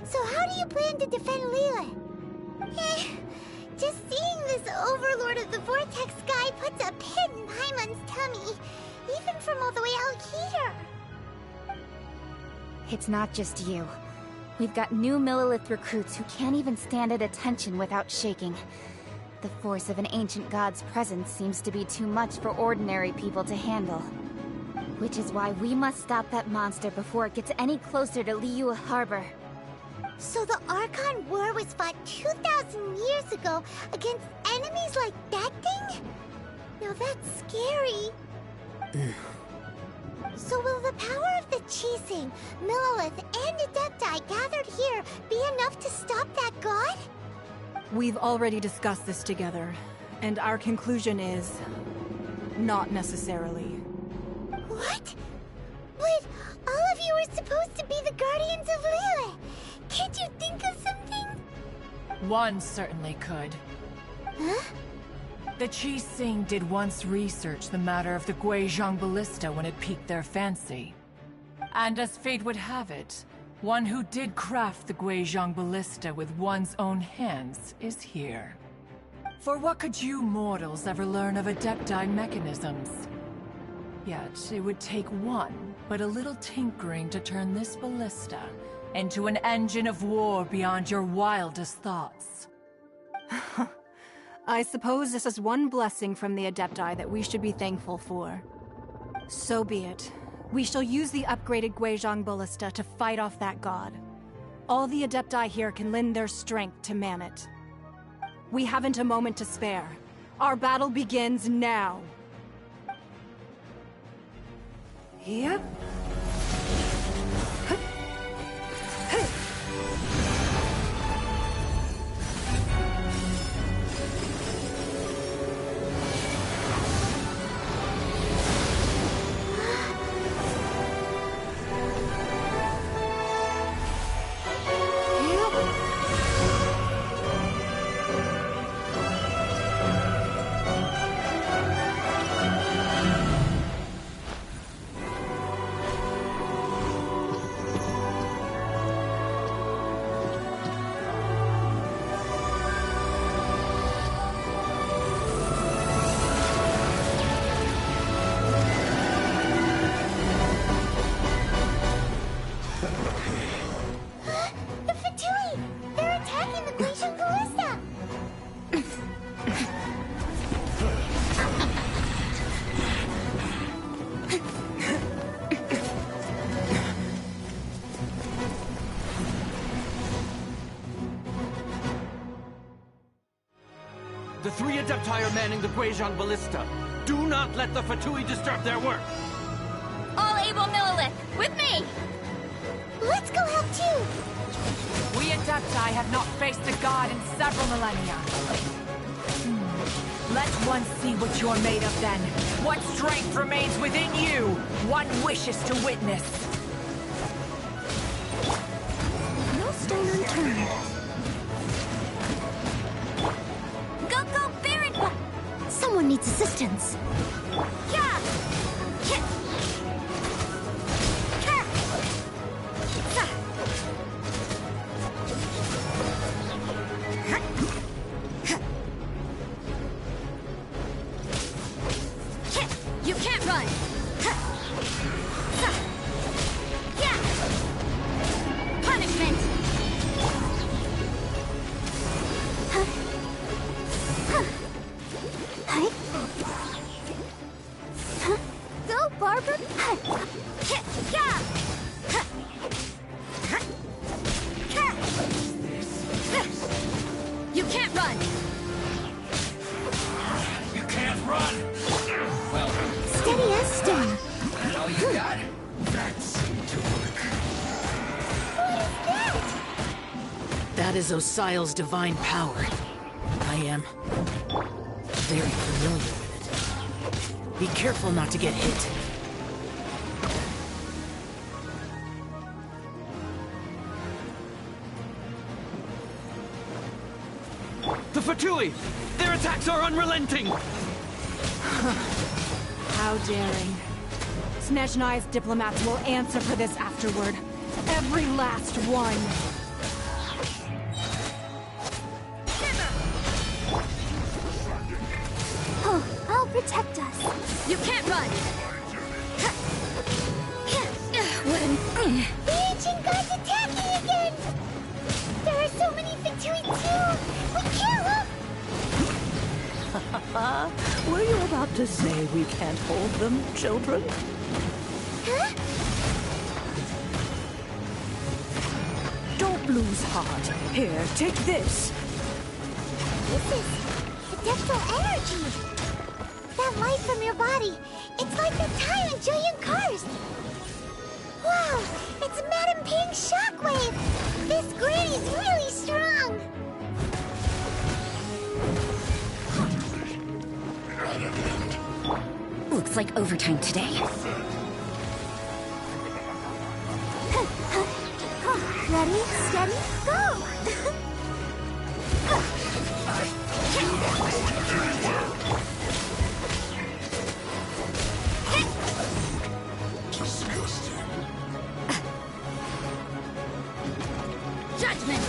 So how do you plan to defend Liyue? Just seeing this Overlord of the Vortex guy puts a pit in Paimon's tummy, even from all the way out here. It's not just you. We've got new Millelith recruits who can't even stand at attention without shaking. The force of an ancient god's presence seems to be too much for ordinary people to handle. Which is why we must stop that monster before it gets any closer to Liyue Harbor. So the Archon War was fought 2,000 years ago against enemies like that thing? Now that's scary. So will the power of the Qixing, Millelith, and Adepti gathered here be enough to stop that god? We've already discussed this together, and our conclusion is... not necessarily. What? But all of you are supposed to be the Guardians of Liyue. Can't you think of something? One certainly could. Huh? The Qixing did once research the matter of the Guizhong Ballista when it piqued their fancy. And as fate would have it, one who did craft the Guizhong Ballista with one's own hands is here. For what could you mortals ever learn of Adepti mechanisms? Yet, it would take one, but a little tinkering to turn this ballista into an engine of war beyond your wildest thoughts. I suppose this is one blessing from the Adepti that we should be thankful for. So be it. We shall use the upgraded Guizhong Ballista to fight off that god. All the Adepti here can lend their strength to man it. We haven't a moment to spare. Our battle begins now. Yep. The three Adepti are manning the Guizhong Ballista. Do not let the Fatui disturb their work! All able Millelith, with me! Let's go help too! We Adepti have not faced a god in several millennia. Let one see what you're made of then. What strength remains within you, one wishes to witness. No stone unturned. Go, Baron! Someone needs assistance. Yeah! You can't run! Punishment! That is Osial's divine power. I am very familiar with it. Be careful not to get hit. The Fatui! Their attacks are unrelenting! How daring. Snezhnai's diplomats will answer for this afterward. Every last one. Oh, I'll protect us. You can't run! The ancient gods attacking again! There are so many Fatui too! We can't look! Were you about to say we can't hold them, children? Huh? Don't lose heart. Here, take this. This is adeptal energy! That light from your body, it's like the time in Julian Cars! Wow, it's Madame Ping's shockwave! This granny's really strong! Looks like overtime today. Ready, steady, go! Judgment!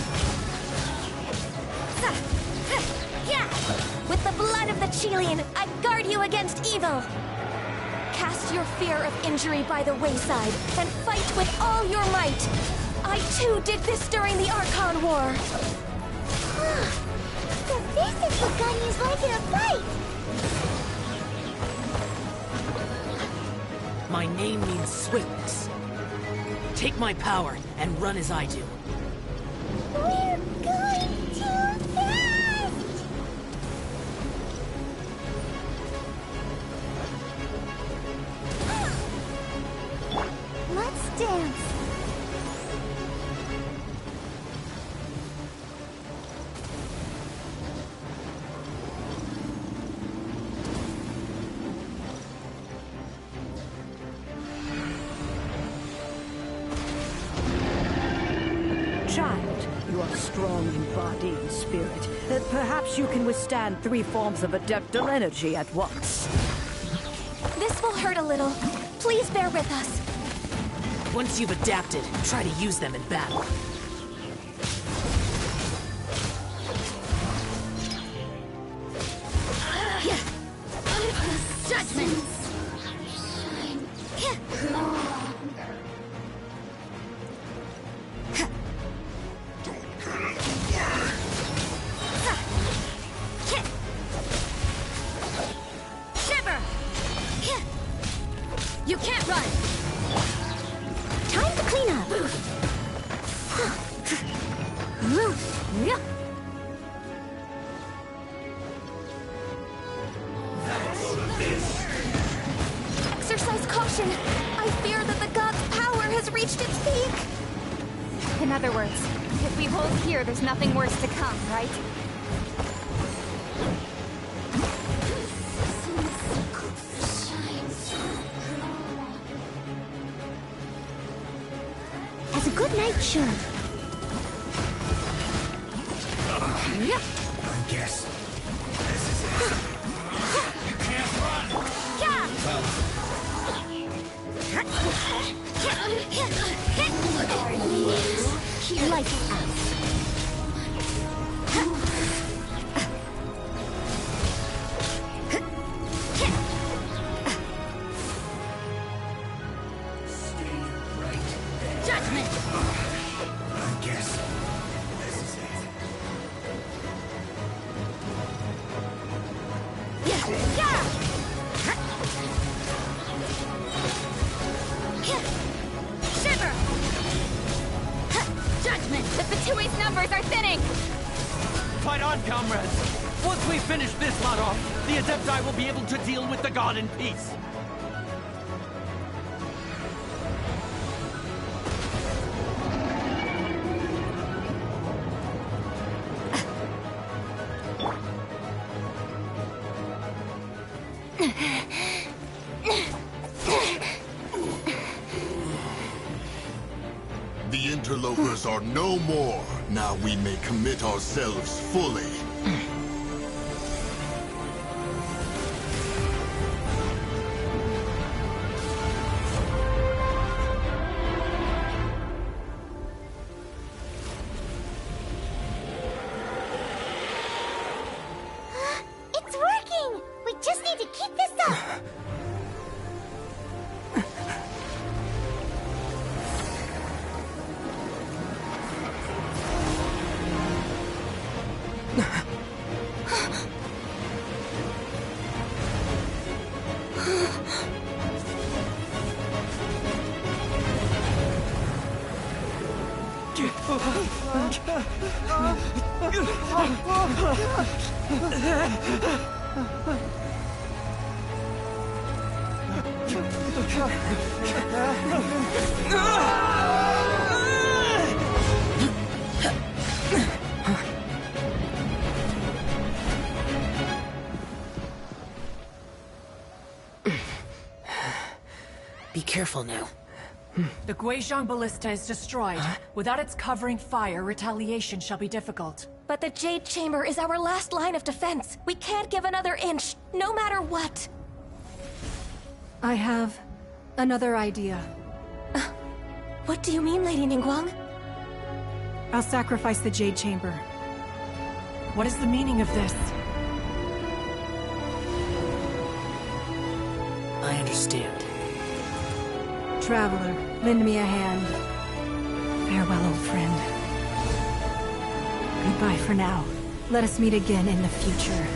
With the blood of the Chilean, I guard you against evil! Cast your fear of injury by the wayside, and fight with all your might! I too did this during the Archon War! So this is what Ganyu's like in a fight! My name means swiftness. Take my power and run as I do. We're going too fast! Let's dance. Child, you are strong in body and spirit. Perhaps you can withstand 3 forms of adeptal energy at once. This will hurt a little. Please bear with us. Once you've adapted, try to use them in battle. Judgment! Shiver! You can't run! Time to clean up. Exercise caution! I fear that the god's power has reached its peak! In other words, if we hold here, there's nothing worse to come, right? As a good night should. I guess this is it. You can't run! Lights out. Judgment! I guess this is it. Shiver! Judgment! The Fatui's numbers are thinning! Fight on, comrades! Once we finish this lot off, the Adepti will be able to deal with the god in peace. The interlopers are no more. Now we may commit ourselves fully. It's working! We just need to keep this up! Be careful now. The Guizhong Ballista is destroyed. Without its covering fire, retaliation shall be difficult. But the Jade Chamber is our last line of defense. We can't give another inch, no matter what. I have another idea. What do you mean, Lady Ningguang? I'll sacrifice the Jade Chamber. What is the meaning of this? I understand. Traveler, lend me a hand. Farewell, old friend. Goodbye for now. Let us meet again in the future.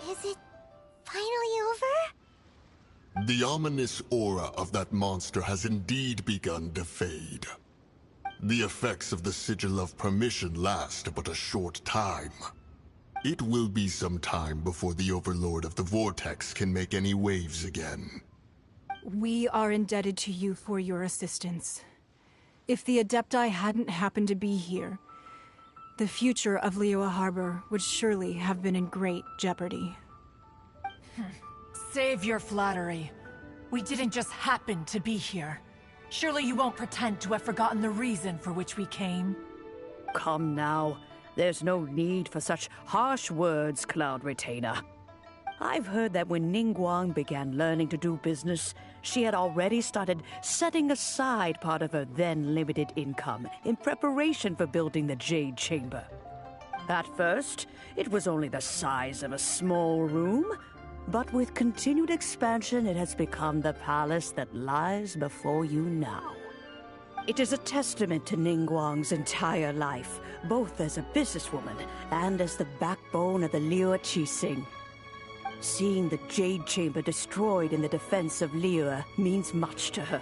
Is it finally over? The ominous aura of that monster has indeed begun to fade. The effects of the Sigil of Permission last but a short time. It will be some time before the Overlord of the Vortex can make any waves again. We are indebted to you for your assistance. If the Adepti hadn't happened to be here, the future of Liyue Harbor would surely have been in great jeopardy. Save your flattery. We didn't just happen to be here. Surely you won't pretend to have forgotten the reason for which we came. Come now. There's no need for such harsh words, Cloud Retainer. I've heard that when Ningguang began learning to do business, she had already started setting aside part of her then limited income in preparation for building the Jade Chamber. At first, it was only the size of a small room, but with continued expansion, it has become the palace that lies before you now. It is a testament to Ningguang's entire life, both as a businesswoman and as the backbone of the Liyue Qixing. Seeing the Jade Chamber destroyed in the defense of Liyue means much to her.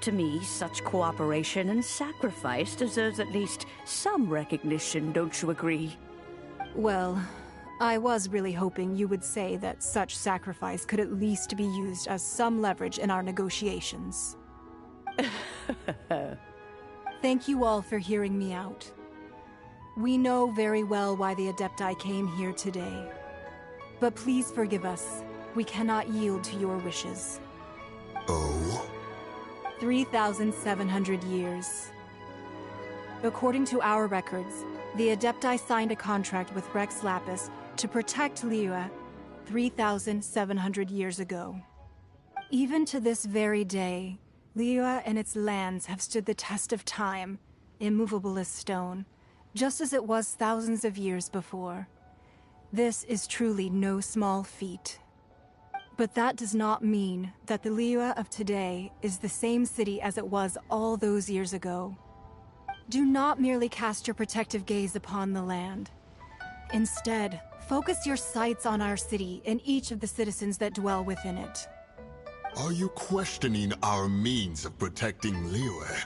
To me, such cooperation and sacrifice deserves at least some recognition, don't you agree? Well, I was really hoping you would say that such sacrifice could at least be used as some leverage in our negotiations. Thank you all for hearing me out. We know very well why the Adepti came here today. But please forgive us. We cannot yield to your wishes. Oh? 3,700 years. According to our records, the Adepti signed a contract with Rex Lapis to protect Liyue 3,700 years ago. Even to this very day, Liyue and its lands have stood the test of time, immovable as stone, just as it was thousands of years before. This is truly no small feat. But that does not mean that the Liyue of today is the same city as it was all those years ago. Do not merely cast your protective gaze upon the land. Instead, focus your sights on our city and each of the citizens that dwell within it. Are you questioning our means of protecting Liyue?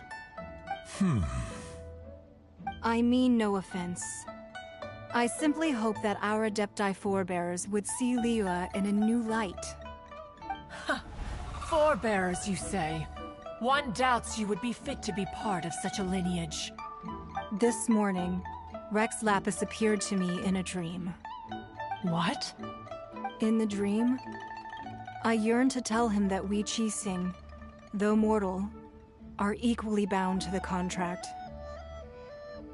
I mean no offense. I simply hope that our Adepti forebears would see Liyue in a new light. Forebearers, you say? One doubts you would be fit to be part of such a lineage. This morning, Rex Lapis appeared to me in a dream. What? In the dream, I yearned to tell him that we Qixing, though mortal, are equally bound to the contract.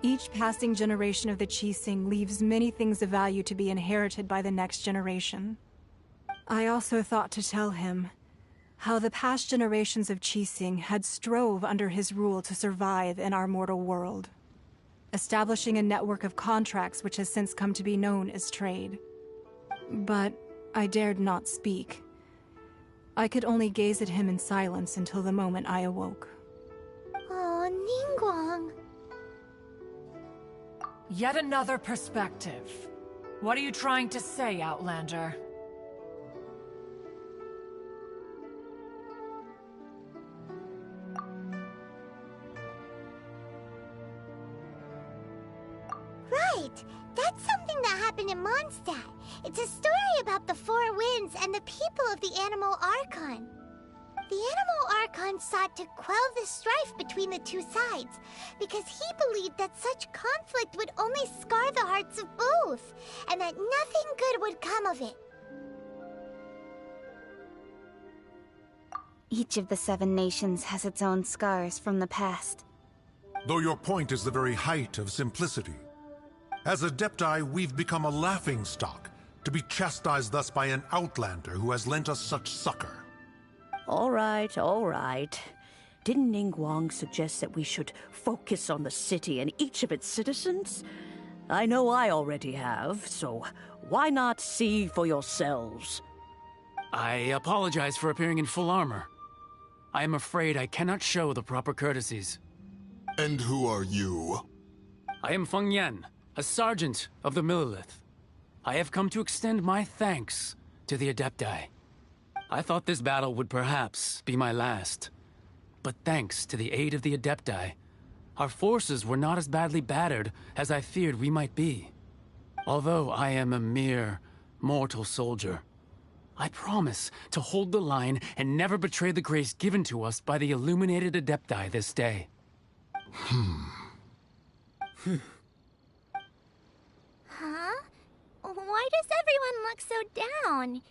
Each passing generation of the Qixing leaves many things of value to be inherited by the next generation. I also thought to tell him how the past generations of Qixing had strove under his rule to survive in our mortal world, establishing a network of contracts which has since come to be known as trade. But I dared not speak. I could only gaze at him in silence until the moment I awoke. Oh, Ningguang. Yet another perspective. What are you trying to say, Outlander? Right! That's something that happened in Mondstadt. It's a story about the Four Winds and the people of the Animal Archon. The Animal Archon sought to quell the strife between the two sides, because he believed that such conflict would only scar the hearts of both, and that nothing good would come of it. Each of the 7 nations has its own scars from the past. Though your point is the very height of simplicity. As Adepti, we've become a laughingstock, to be chastised thus by an outlander who has lent us such succor. All right, all right. Didn't Ningguang suggest that we should focus on the city and each of its citizens? I know I already have, so why not see for yourselves? I apologize for appearing in full armor. I am afraid I cannot show the proper courtesies. And who are you? I am Feng Yan, a sergeant of the Millelith. I have come to extend my thanks to the Adepti. I thought this battle would perhaps be my last. But thanks to the aid of the Adepti, our forces were not as badly battered as I feared we might be. Although I am a mere mortal soldier, I promise to hold the line and never betray the grace given to us by the illuminated Adepti this day. Huh? Why does everyone look so down?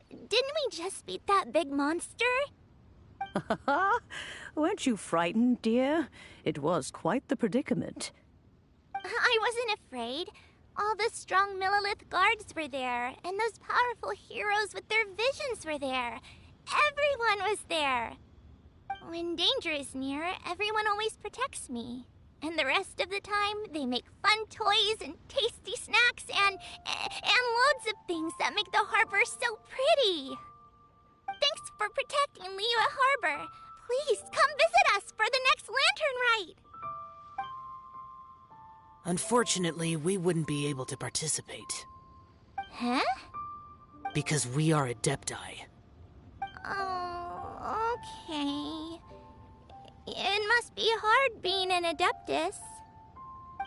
Didn't we just beat that big monster? Weren't you frightened, dear? It was quite the predicament. I wasn't afraid. All the strong Millelith guards were there, and those powerful heroes with their visions were there. Everyone was there. When danger is near, everyone always protects me. And the rest of the time, they make fun toys and tasty snacks and loads of things that make the harbor so pretty. Thanks for protecting Liyue Harbor. Please come visit us for the next lantern rite. Unfortunately, we wouldn't be able to participate. Huh? Because we are Adepti. Oh, okay. It must be hard being an Adeptus.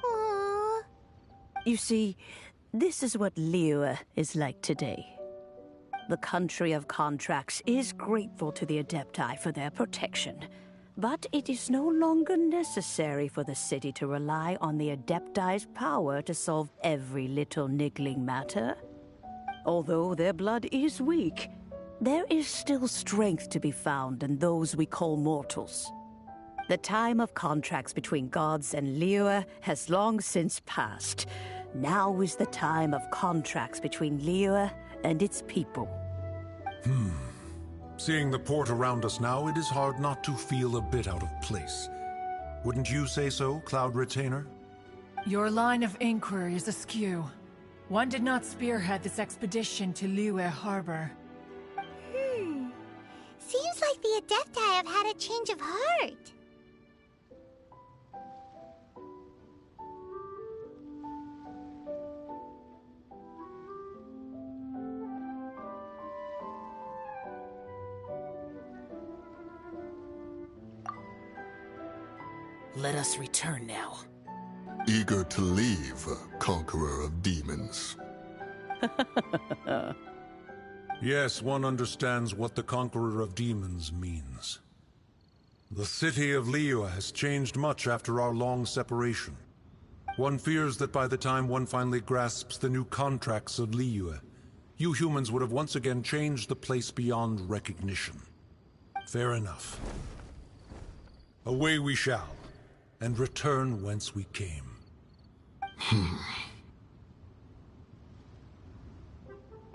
Aww. You see, this is what Liyue is like today. The country of contracts is grateful to the Adepti for their protection. But it is no longer necessary for the city to rely on the Adepti's power to solve every little niggling matter. Although their blood is weak, there is still strength to be found in those we call mortals. The time of contracts between gods and Liyue has long since passed. Now is the time of contracts between Liyue and its people. Seeing the port around us now, it is hard not to feel a bit out of place. Wouldn't you say so, Cloud Retainer? Your line of inquiry is askew. One did not spearhead this expedition to Liyue Harbor. Seems like the Adepti have had a change of heart. Let us return now. Eager to leave, Conqueror of Demons. Yes, one understands what the Conqueror of Demons means. The city of Liyue has changed much after our long separation. One fears that by the time one finally grasps the new contracts of Liyue, you humans would have once again changed the place beyond recognition. Fair enough. Away we shall, and return whence we came.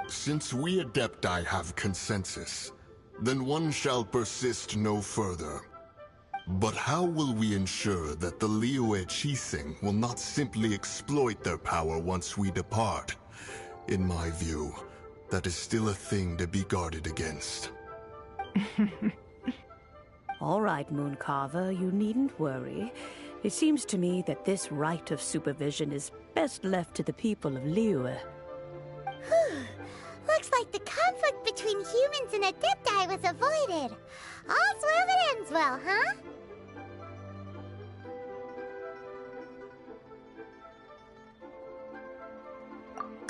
Since we Adepti have consensus, then one shall persist no further. But how will we ensure that the Liyue Qixing will not simply exploit their power once we depart? In my view, that is still a thing to be guarded against. All right, Mooncarver, you needn't worry. It seems to me that this right of supervision is best left to the people of Liyue. Looks like the conflict between humans and Adepti was avoided. All's well that ends well, huh?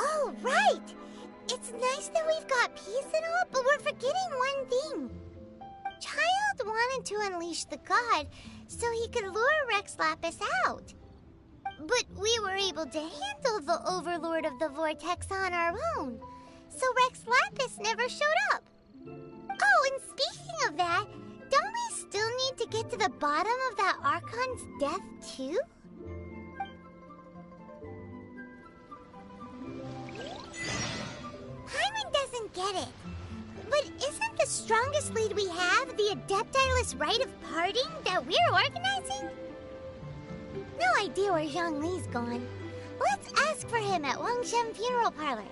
Oh, right! It's nice that we've got peace and all, but we're forgetting one thing. Child wanted to unleash the god so he could lure Rex Lapis out. But we were able to handle the Overlord of the Vortex on our own, so Rex Lapis never showed up. Oh, and speaking of that, don't we still need to get to the bottom of that Archon's death, too? Paimon doesn't get it. But isn't the strongest lead we have the Adepti-less rite of parting that we're organizing? No idea where Zhongli's gone. Let's ask for him at Wangshen Funeral Parlor.